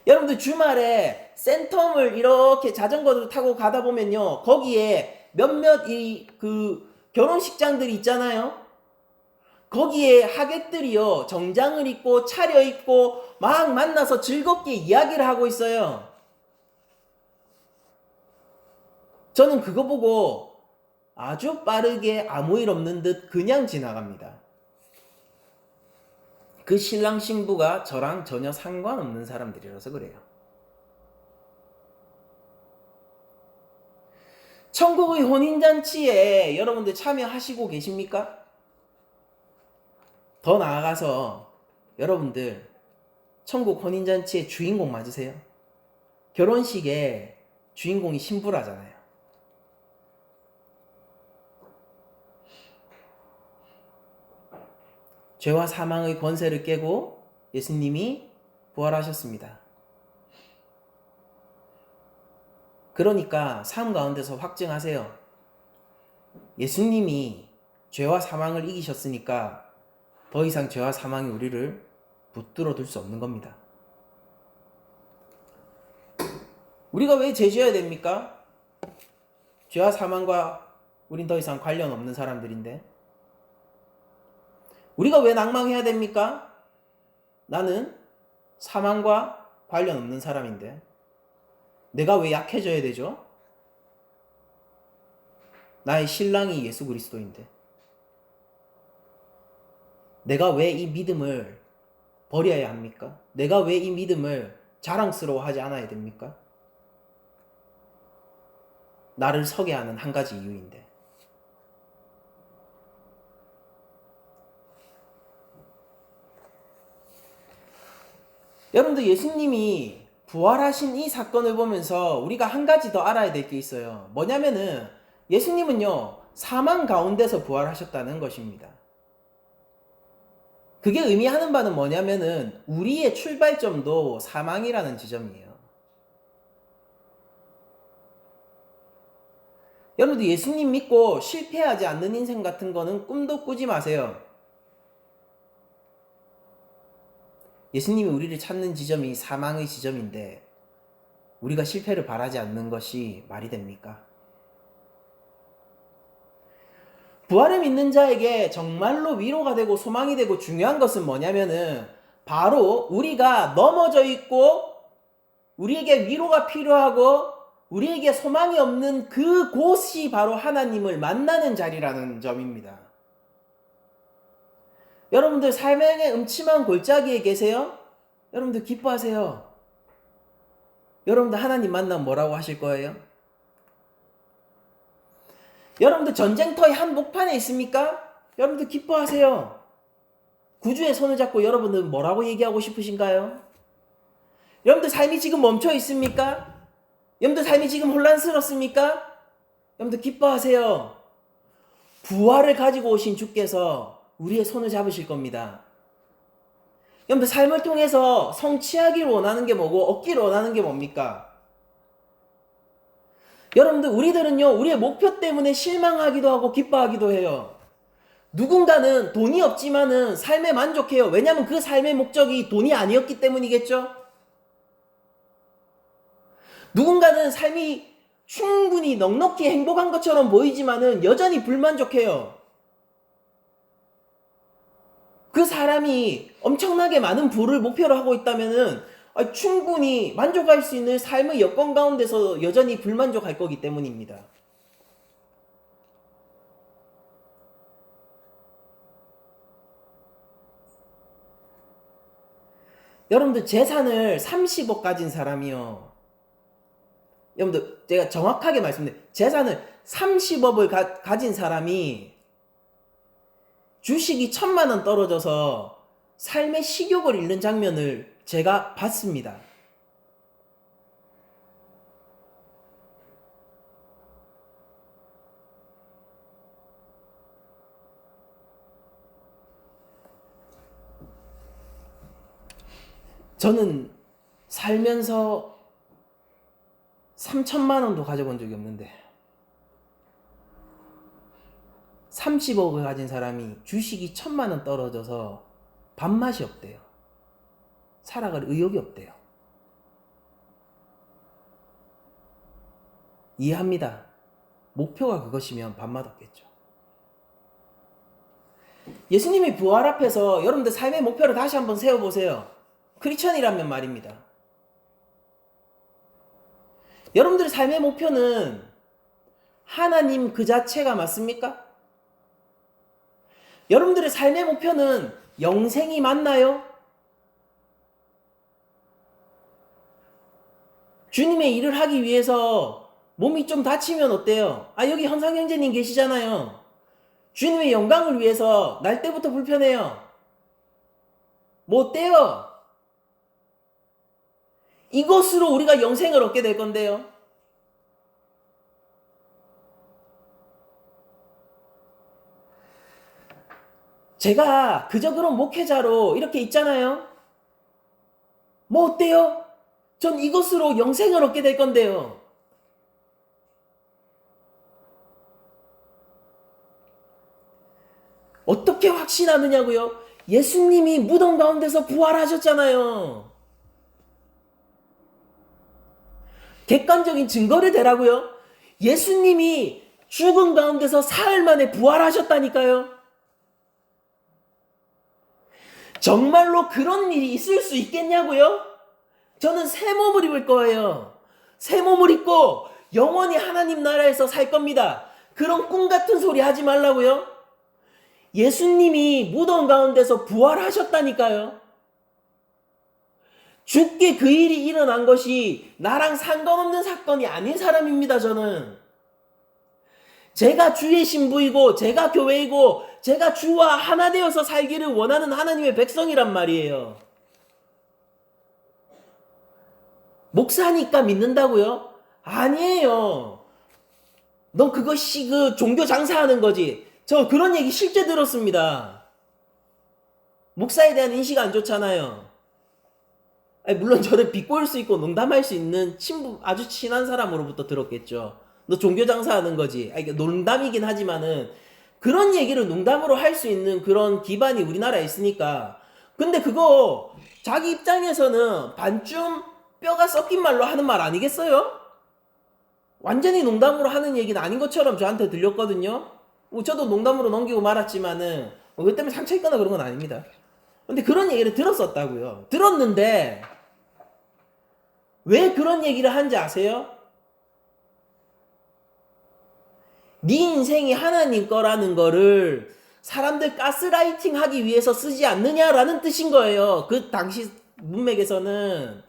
여러분들, 주말에 센텀을 이렇게 자전거를 타고 가다 보면요, 거기에 몇몇 결혼식장들이 있잖아요. 거기에 하객들이요, 정장을 입고 차려입고 막 만나서 즐겁게 이야기를 하고 있어요. 저는 그거 보고 아주 빠르게 아무 일 없는 듯 그냥 지나갑니다. 그 신랑 신부가 저랑 전혀 상관없는 사람들이라서 그래요. 천국의 혼인잔치에 여러분들 참여하시고 계십니까? 더 나아가서 여러분들 천국 혼인잔치의 주인공 맞으세요? 결혼식에 주인공이 신부라잖아요. 죄와 사망의 권세를 깨고 예수님이 부활하셨습니다. 그러니까 삶 가운데서 확증하세요. 예수님이 죄와 사망을 이기셨으니까 더 이상 죄와 사망이 우리를 붙들어 둘 수 없는 겁니다. 우리가 왜 죄지어야 됩니까? 죄와 사망과 우린 더 이상 관련 없는 사람들인데. 우리가 왜 낭망해야 됩니까? 나는 사망과 관련 없는 사람인데 내가 왜 약해져야 되죠? 나의 신랑이 예수 그리스도인데 내가 왜 이 믿음을 버려야 합니까? 내가 왜 이 믿음을 자랑스러워하지 않아야 됩니까? 나를 서게 하는 한 가지 이유인데. 여러분들, 예수님이 부활하신 이 사건을 보면서 우리가 한 가지 더 알아야 될 게 있어요. 뭐냐면은 예수님은요, 사망 가운데서 부활하셨다는 것입니다. 그게 의미하는 바는 뭐냐면은 우리의 출발점도 사망이라는 지점이에요. 여러분들, 예수님 믿고 실패하지 않는 인생 같은 거는 꿈도 꾸지 마세요. 예수님이 우리를 찾는 지점이 사망의 지점인데 우리가 실패를 바라지 않는 것이 말이 됩니까? 부활을 믿는 자에게 정말로 위로가 되고 소망이 되고 중요한 것은 뭐냐면은 바로 우리가 넘어져 있고 우리에게 위로가 필요하고 우리에게 소망이 없는 그곳이 바로 하나님을 만나는 자리라는 점입니다. 여러분들 삶의 음침한 골짜기에 계세요? 여러분들 기뻐하세요. 여러분들 하나님 만나면 뭐라고 하실 거예요? 여러분들 전쟁터의 한복판에 있습니까? 여러분들 기뻐하세요. 구주의 손을 잡고 여러분들 뭐라고 얘기하고 싶으신가요? 여러분들 삶이 지금 멈춰 있습니까? 여러분들 삶이 지금 혼란스럽습니까? 여러분들 기뻐하세요. 부활을 가지고 오신 주께서 우리의 손을 잡으실 겁니다. 여러분들 삶을 통해서 성취하기를 원하는 게 뭐고 얻기를 원하는 게 뭡니까? 여러분들, 우리들은요, 우리의 목표 때문에 실망하기도 하고 기뻐하기도 해요. 누군가는 돈이 없지만은 삶에 만족해요. 왜냐하면 그 삶의 목적이 돈이 아니었기 때문이겠죠? 누군가는 삶이 충분히 넉넉히 행복한 것처럼 보이지만은 여전히 불만족해요. 그 사람이 엄청나게 많은 부를 목표로 하고 있다면은 충분히 만족할 수 있는 삶의 여건 가운데서 여전히 불만족할 거기 때문입니다. 여러분들, 재산을 30억 가진 사람이요. 여러분들, 제가 정확하게 말씀드려요. 재산을 30억을 가진 사람이 주식이 1,000만 원 떨어져서 삶의 식욕을 잃는 장면을 제가 봤습니다. 저는 살면서 3,000만 원도 가져본 적이 없는데 30억을 가진 사람이 주식이 1,000만 원 떨어져서 밥맛이 없대요. 살아갈 의욕이 없대요. 이해합니다. 목표가 그것이면 밥맛 없겠죠. 예수님이 부활 앞에서 여러분들 삶의 목표를 다시 한번 세워보세요. 크리스천이라면 말입니다. 여러분들의 삶의 목표는 하나님 그 자체가 맞습니까? 여러분들의 삶의 목표는 영생이 맞나요? 주님의 일을 하기 위해서 몸이 좀 다치면 어때요? 여기 현상 형제님 계시잖아요. 주님의 영광을 위해서 날 때부터 불편해요. 뭐 어때요? 이것으로 우리가 영생을 얻게 될 건데요. 제가 그저 그런 목회자로 이렇게 있잖아요. 뭐 어때요? 전 이것으로 영생을 얻게 될 건데요. 어떻게 확신하느냐고요? 예수님이 무덤 가운데서 부활하셨잖아요. 객관적인 증거를 대라고요? 예수님이 죽은 가운데서 사흘 만에 부활하셨다니까요. 정말로 그런 일이 있을 수 있겠냐고요? 저는 새 몸을 입을 거예요. 새 몸을 입고 영원히 하나님 나라에서 살 겁니다. 그런 꿈 같은 소리 하지 말라고요? 예수님이 무덤 가운데서 부활하셨다니까요. 죽게 그 일이 일어난 것이 나랑 상관없는 사건이 아닌 사람입니다, 저는. 제가 주의 신부이고 제가 교회이고 제가 주와 하나 되어서 살기를 원하는 하나님의 백성이란 말이에요. 목사니까 믿는다고요? 아니에요. 넌 그것이 그 종교 장사하는 거지. 저 그런 얘기 실제 들었습니다. 목사에 대한 인식 안 좋잖아요. 아니, 물론 저는 비꼬일 수 있고 농담할 수 있는 친구, 아주 친한 사람으로부터 들었겠죠. 너 종교 장사하는 거지. 아니, 농담이긴 하지만은 그런 얘기를 농담으로 할 수 있는 그런 기반이 우리나라에 있으니까. 근데 그거 자기 입장에서는 반쯤 뼈가 썩긴 말로 하는 말 아니겠어요? 완전히 농담으로 하는 얘기는 아닌 것처럼 저한테 들렸거든요. 저도 농담으로 넘기고 말았지만은 그 때문에 상처 있거나 그런 건 아닙니다. 근데 그런 얘기를 들었었다고요. 들었는데 왜 그런 얘기를 한지 아세요? 네 인생이 하나님 거라는 거를 사람들 가스라이팅 하기 위해서 쓰지 않느냐라는 뜻인 거예요. 그 당시 문맥에서는.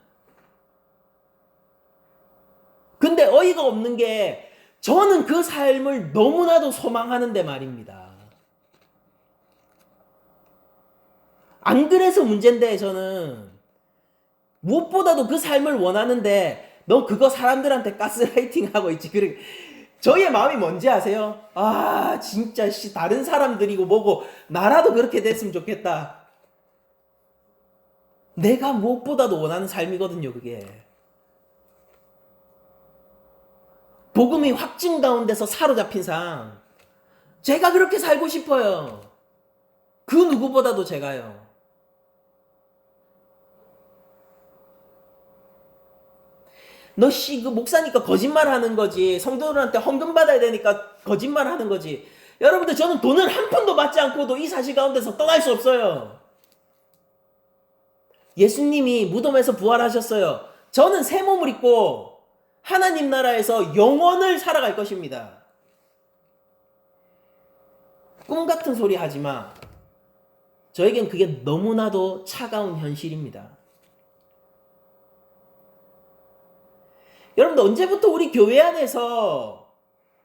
근데 어이가 없는 게 저는 그 삶을 너무나도 소망하는데 말입니다. 안 그래서 문제인데 저는 무엇보다도 그 삶을 원하는데 너 그거 사람들한테 가스라이팅 하고 있지. 그래. 저의 마음이 뭔지 아세요? 아 진짜 다른 사람들이고 뭐고 나라도 그렇게 됐으면 좋겠다. 내가 무엇보다도 원하는 삶이거든요, 그게. 복음이 확증 가운데서 사로잡힌 삶. 제가 그렇게 살고 싶어요. 그 누구보다도 제가요. 너 그 목사니까 거짓말 하는 거지. 성도들한테 헌금 받아야 되니까 거짓말 하는 거지. 여러분들 저는 돈을 한 푼도 받지 않고도 이 사실 가운데서 떠날 수 없어요. 예수님이 무덤에서 부활하셨어요. 저는 새 몸을 입고 하나님 나라에서 영원을 살아갈 것입니다. 꿈 같은 소리 하지 마. 저에겐 그게 너무나도 차가운 현실입니다. 여러분들 언제부터 우리 교회 안에서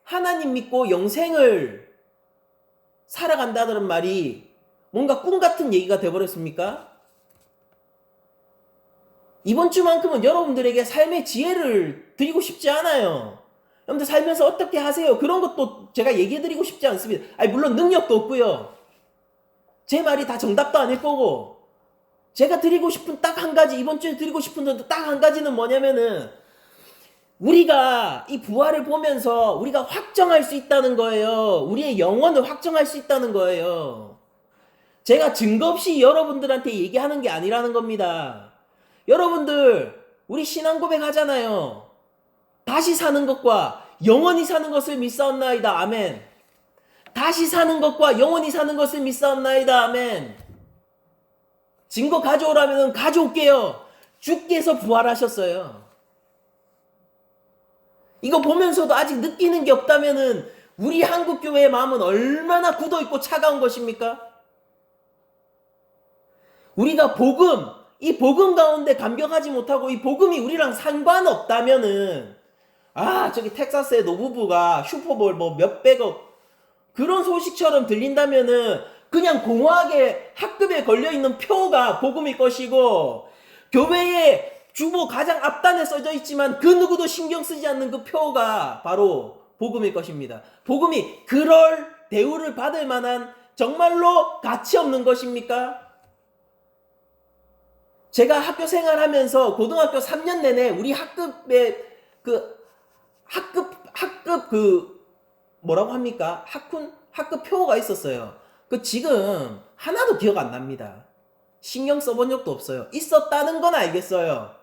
하나님 믿고 영생을 살아간다는 말이 뭔가 꿈 같은 얘기가 돼버렸습니까? 이번 주만큼은 여러분들에게 삶의 지혜를 드리고 싶지 않아요. 여러분들 살면서 어떻게 하세요? 그런 것도 제가 얘기해드리고 싶지 않습니다. 아니 물론 능력도 없고요. 제 말이 다 정답도 아닐 거고 제가 드리고 싶은 딱 한 가지, 이번 주에 드리고 싶은 딱 한 가지는 뭐냐면은 우리가 이 부활을 보면서 우리가 확정할 수 있다는 거예요. 우리의 영혼을 확정할 수 있다는 거예요. 제가 증거 없이 여러분들한테 얘기하는 게 아니라는 겁니다. 여러분들 우리 신앙 고백 하잖아요. 다시 사는 것과 영원히 사는 것을 믿사옵나이다. 아멘. 다시 사는 것과 영원히 사는 것을 믿사옵나이다. 아멘. 증거 가져오라면 가져올게요. 주께서 부활하셨어요. 이거 보면서도 아직 느끼는 게 없다면은 우리 한국교회의 마음은 얼마나 굳어있고 차가운 것입니까? 우리가 이 복음 가운데 감격하지 못하고 이 복음이 우리랑 상관없다면은 저기 텍사스의 노부부가 슈퍼볼 뭐 몇백억 그런 소식처럼 들린다면은 그냥 공허하게 학급에 걸려있는 표가 복음일 것이고 교회에 주보 가장 앞단에 써져 있지만 그 누구도 신경 쓰지 않는 그 표가 바로 복음일 것입니다. 복음이 그럴 대우를 받을 만한 정말로 가치 없는 것입니까? 제가 학교 생활하면서 고등학교 3년 내내 우리 학급에 뭐라고 합니까? 학급 표가 있었어요. 지금 하나도 기억 안 납니다. 신경 써본 적도 없어요. 있었다는 건 알겠어요.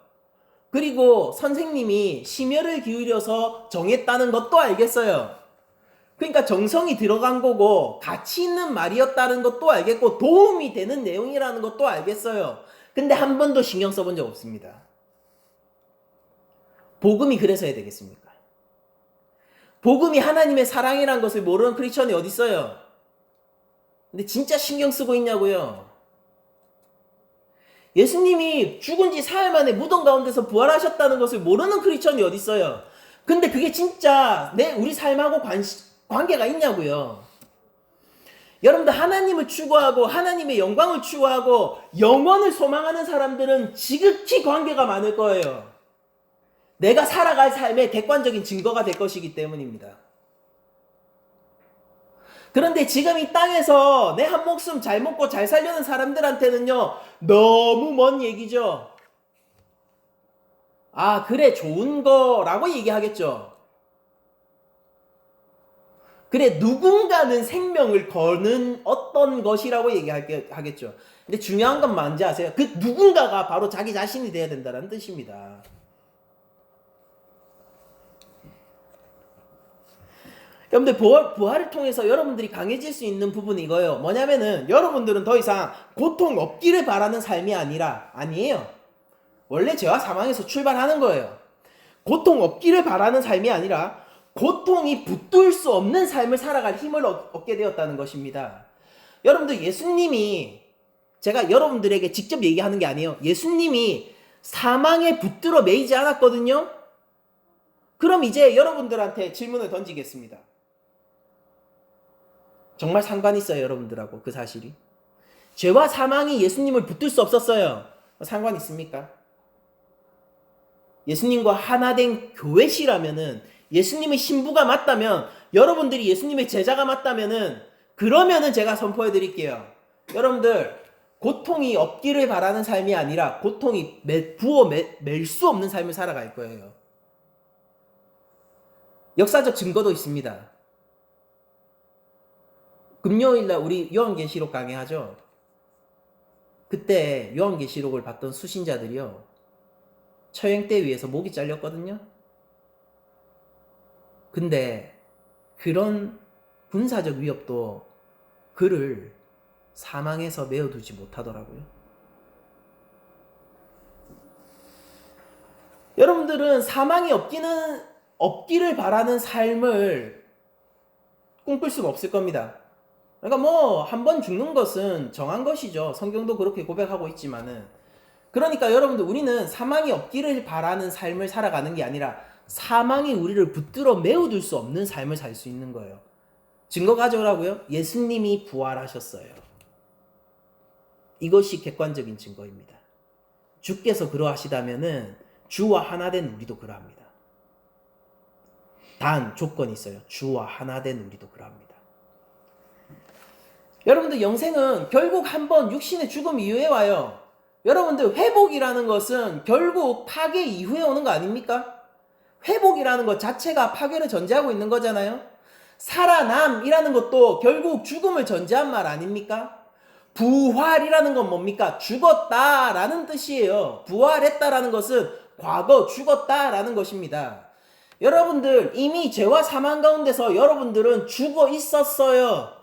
그리고 선생님이 심혈을 기울여서 정했다는 것도 알겠어요. 그러니까 정성이 들어간 거고 가치 있는 말이었다는 것도 알겠고 도움이 되는 내용이라는 것도 알겠어요. 근데 한 번도 신경 써본 적 없습니다. 복음이 그래서 해야 되겠습니까? 복음이 하나님의 사랑이라는 것을 모르는 크리스천이 어디 있어요? 근데 진짜 신경 쓰고 있냐고요? 예수님이 죽은 지 사흘 만에 무덤 가운데서 부활하셨다는 것을 모르는 크리스천이 어디 있어요? 근데 그게 진짜 우리 삶하고 관계가 있냐고요? 여러분들 하나님을 추구하고 하나님의 영광을 추구하고 영원을 소망하는 사람들은 지극히 관계가 많을 거예요. 내가 살아갈 삶의 객관적인 증거가 될 것이기 때문입니다. 그런데 지금 이 땅에서 내 한 목숨 잘 먹고 잘 살려는 사람들한테는요, 너무 먼 얘기죠. 아, 그래, 좋은 거라고 얘기하겠죠. 그래, 누군가는 생명을 거는 어떤 것이라고 얘기하겠죠. 근데 중요한 건 뭔지 아세요? 그 누군가가 바로 자기 자신이 돼야 된다는 뜻입니다. 여러분들 부활을 통해서 여러분들이 강해질 수 있는 부분이 이거예요. 뭐냐면은 여러분들은 더 이상 고통 없기를 바라는 삶이 아니에요. 원래 죄와 사망에서 출발하는 거예요. 고통 없기를 바라는 삶이 아니라 고통이 붙들 수 없는 삶을 살아갈 힘을 얻게 되었다는 것입니다. 여러분들 예수님이 제가 여러분들에게 직접 얘기하는 게 아니에요. 예수님이 사망에 붙들어 매이지 않았거든요. 그럼 이제 여러분들한테 질문을 던지겠습니다. 정말 상관이 있어요, 여러분들하고 그 사실이? 죄와 사망이 예수님을 붙들 수 없었어요. 상관 있습니까? 예수님과 하나 된 교회시라면은, 예수님의 신부가 맞다면, 여러분들이 예수님의 제자가 맞다면은, 그러면은 제가 선포해 드릴게요. 여러분들, 고통이 없기를 바라는 삶이 아니라 고통이 맬 수 없는 삶을 살아갈 거예요. 역사적 증거도 있습니다. 금요일날 우리 요한계시록 강의하죠. 그때 요한계시록을 봤던 수신자들이요, 처형대 위에서 목이 잘렸거든요. 근데 그런 군사적 위협도 그를 사망에서 메어두지 못하더라고요. 여러분들은 사망이 없기를 바라는 삶을 꿈꿀 수가 없을 겁니다. 그러니까 한 번 죽는 것은 정한 것이죠. 성경도 그렇게 고백하고 있지만은. 그러니까 여러분들, 우리는 사망이 없기를 바라는 삶을 살아가는 게 아니라 사망이 우리를 붙들어 메어둘 수 없는 삶을 살 수 있는 거예요. 증거 가져오라고요? 예수님이 부활하셨어요. 이것이 객관적인 증거입니다. 주께서 그러하시다면은 주와 하나 된 우리도 그러합니다. 단 조건이 있어요. 주와 하나 된 우리도 그러합니다. 여러분들 영생은 결국 한번 육신의 죽음 이후에 와요. 여러분들 회복이라는 것은 결국 파괴 이후에 오는 거 아닙니까? 회복이라는 것 자체가 파괴를 전제하고 있는 거잖아요. 살아남이라는 것도 결국 죽음을 전제한 말 아닙니까? 부활이라는 건 뭡니까? 죽었다라는 뜻이에요. 부활했다라는 것은 과거 죽었다라는 것입니다. 여러분들 이미 죄와 사망 가운데서 여러분들은 죽어 있었어요.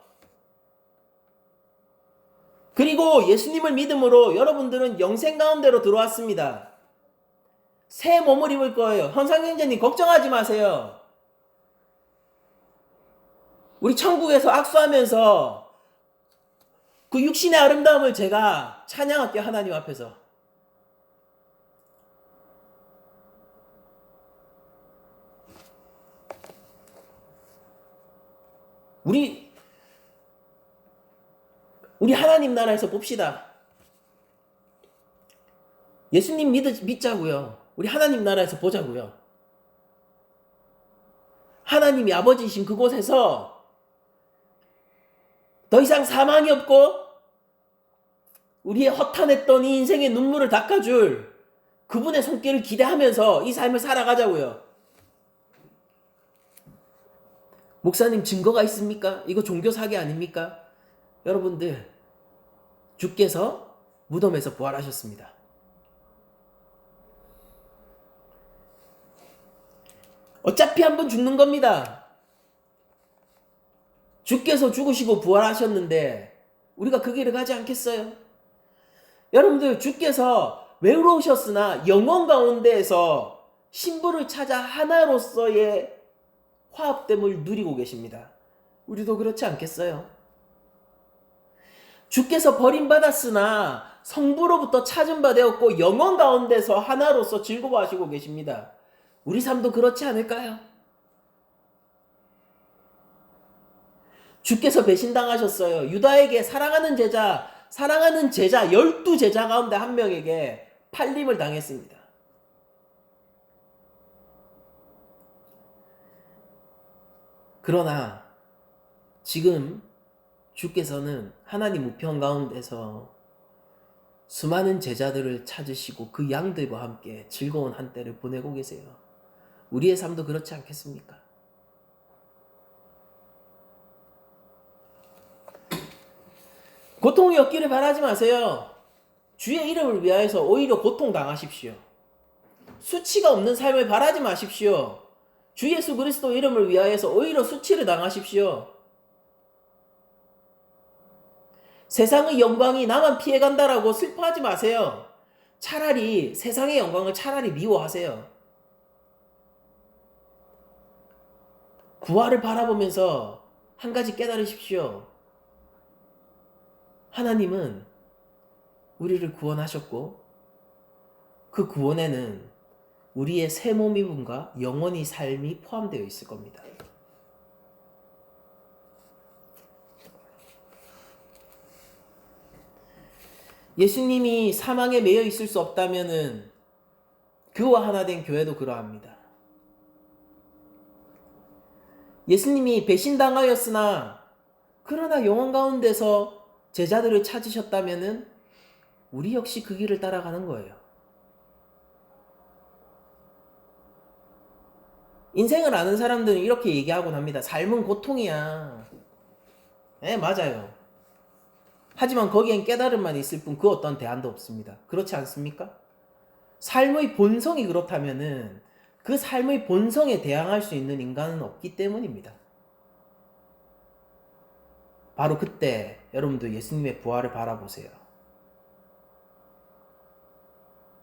그리고 예수님을 믿음으로 여러분들은 영생 가운데로 들어왔습니다. 새 몸을 입을 거예요. 현상경제님 걱정하지 마세요. 우리 천국에서 악수하면서 그 육신의 아름다움을 제가 찬양할게요. 하나님 앞에서. 우리 하나님 나라에서 봅시다. 예수님 믿자고요. 우리 하나님 나라에서 보자고요. 하나님이 아버지이신 그곳에서 더 이상 사망이 없고 우리의 허탄했던 이 인생의 눈물을 닦아줄 그분의 손길을 기대하면서 이 삶을 살아가자고요. 목사님 증거가 있습니까? 이거 종교 사기 아닙니까? 여러분들, 주께서 무덤에서 부활하셨습니다. 어차피 한번 죽는 겁니다. 주께서 죽으시고 부활하셨는데 우리가 그 길을 가지 않겠어요? 여러분들, 주께서 외로우셨으나 영원 가운데에서 신부를 찾아 하나로서의 화합됨을 누리고 계십니다. 우리도 그렇지 않겠어요? 주께서 버림받았으나 성부로부터 찾은 바 되었고 영원 가운데서 하나로서 즐거워하시고 계십니다. 우리 삶도 그렇지 않을까요? 주께서 배신당하셨어요. 유다에게 사랑하는 제자 12제자 가운데 한 명에게 팔림을 당했습니다. 그러나 지금 주께서는 하나님 우편 가운데서 수많은 제자들을 찾으시고 그 양들과 함께 즐거운 한때를 보내고 계세요. 우리의 삶도 그렇지 않겠습니까? 고통이 없기를 바라지 마세요. 주의 이름을 위하여서 오히려 고통당하십시오. 수치가 없는 삶을 바라지 마십시오. 주 예수 그리스도 이름을 위하여서 오히려 수치를 당하십시오. 세상의 영광이 나만 피해간다라고 슬퍼하지 마세요. 차라리 세상의 영광을 차라리 미워하세요. 부활을 바라보면서 한 가지 깨달으십시오. 하나님은 우리를 구원하셨고 그 구원에는 우리의 새 몸임과 영원히 삶이 포함되어 있을 겁니다. 예수님이 사망에 매여 있을 수 없다면은 그와 하나 된 교회도 그러합니다. 예수님이 배신당하였으나 그러나 영원 가운데서 제자들을 찾으셨다면은 우리 역시 그 길을 따라가는 거예요. 인생을 아는 사람들은 이렇게 얘기하곤 합니다. 삶은 고통이야. 네, 맞아요. 하지만 거기엔 깨달음만 있을 뿐 그 어떤 대안도 없습니다. 그렇지 않습니까? 삶의 본성이 그렇다면은 그 삶의 본성에 대항할 수 있는 인간은 없기 때문입니다. 바로 그때 여러분도 예수님의 부활을 바라보세요.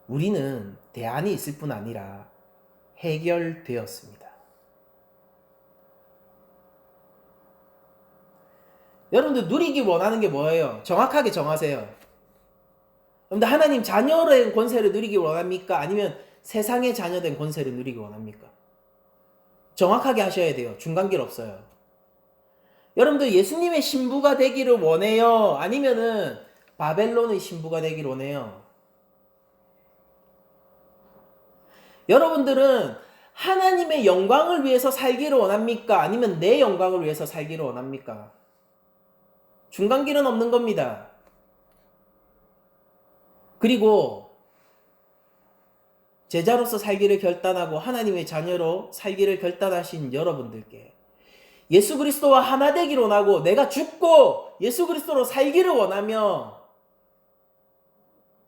우리는 대안이 있을 뿐 아니라 해결되었습니다. 여러분들 누리기 원하는 게 뭐예요? 정확하게 정하세요. 여러분들 하나님 자녀된 권세를 누리기 원합니까? 아니면 세상의 자녀된 권세를 누리기 원합니까? 정확하게 하셔야 돼요. 중간길 없어요. 여러분들 예수님의 신부가 되기를 원해요? 아니면은 바벨론의 신부가 되기를 원해요? 여러분들은 하나님의 영광을 위해서 살기를 원합니까? 아니면 내 영광을 위해서 살기를 원합니까? 중간길은 없는 겁니다. 그리고 제자로서 살기를 결단하고 하나님의 자녀로 살기를 결단하신 여러분들께 예수 그리스도와 하나 되기를 원하고 내가 죽고 예수 그리스도로 살기를 원하며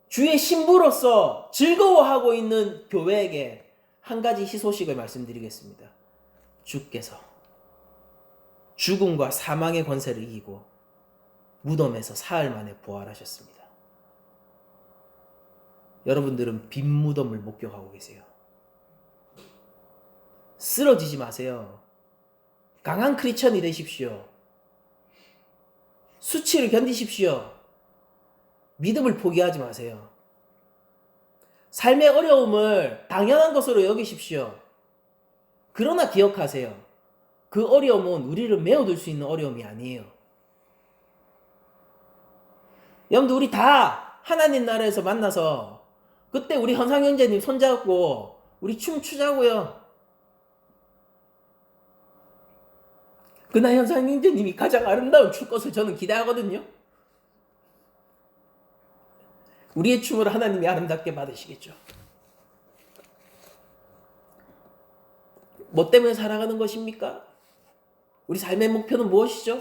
주의 신부로서 즐거워하고 있는 교회에게 한 가지 희소식을 말씀드리겠습니다. 주께서 죽음과 사망의 권세를 이기고 무덤에서 사흘 만에 부활하셨습니다. 여러분들은 빈 무덤을 목격하고 계세요. 쓰러지지 마세요. 강한 크리스천이 되십시오. 수치를 견디십시오. 믿음을 포기하지 마세요. 삶의 어려움을 당연한 것으로 여기십시오. 그러나 기억하세요. 그 어려움은 우리를 메워둘 수 있는 어려움이 아니에요. 여러분들 우리 다 하나님 나라에서 만나서 그때 우리 현상 형제님 손잡고 우리 춤추자고요. 그날 현상 형제님이 가장 아름다운 출 것을 저는 기대하거든요. 우리의 춤을 하나님이 아름답게 받으시겠죠. 뭐 때문에 살아가는 것입니까? 우리 삶의 목표는 무엇이죠?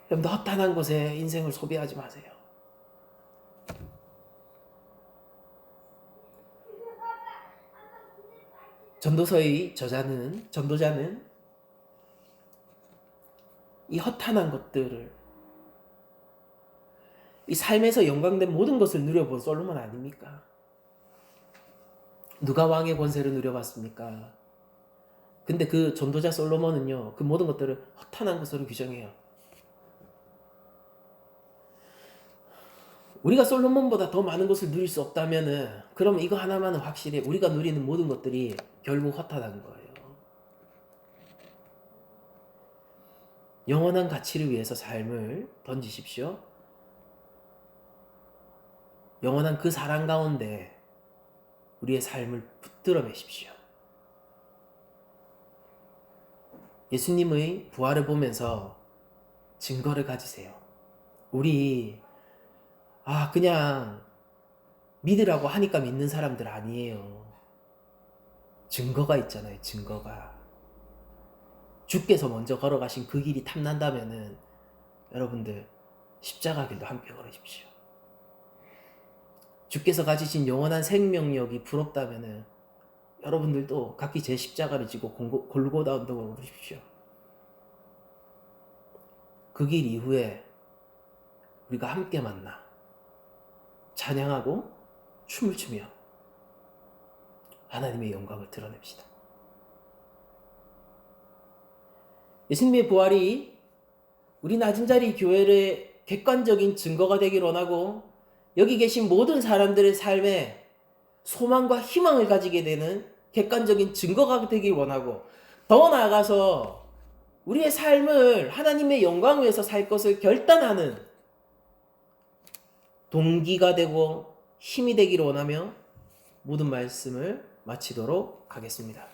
여러분들 허탄한 것에 인생을 소비하지 마세요. 전도서의 전도자는 이 허탄한 것들을, 이 삶에서 영광된 모든 것을 누려본 솔로몬 아닙니까? 누가 왕의 권세를 누려봤습니까? 근데 그 전도자 솔로몬은요, 그 모든 것들을 허탄한 것으로 규정해요. 우리가 솔로몬보다 더 많은 것을 누릴 수 없다면은, 그럼 이거 하나만은 확실해. 우리가 누리는 모든 것들이 결국 허탄한 거예요. 영원한 가치를 위해서 삶을 던지십시오. 영원한 그 사랑 가운데 우리의 삶을 붙들어 매십시오. 예수님의 부활을 보면서 증거를 가지세요. 우리 그냥 믿으라고 하니까 믿는 사람들 아니에요. 증거가 있잖아요. 증거가. 주께서 먼저 걸어가신 그 길이 탐난다면은 여러분들 십자가 길도 함께 걸으십시오. 주께서 가지신 영원한 생명력이 부럽다면은 여러분들도 각기 제 십자가를 지고 골고다 언덕으로 오르십시오. 그 길 이후에 우리가 함께 만나 찬양하고 춤을 추며 하나님의 영광을 드러냅시다. 예수님의 부활이 우리 낮은 자리 교회의 객관적인 증거가 되길 원하고, 여기 계신 모든 사람들의 삶에 소망과 희망을 가지게 되는 객관적인 증거가 되길 원하고, 더 나아가서 우리의 삶을 하나님의 영광 위해서 살 것을 결단하는 동기가 되고 힘이 되기를 원하며 모든 말씀을 마치도록 하겠습니다.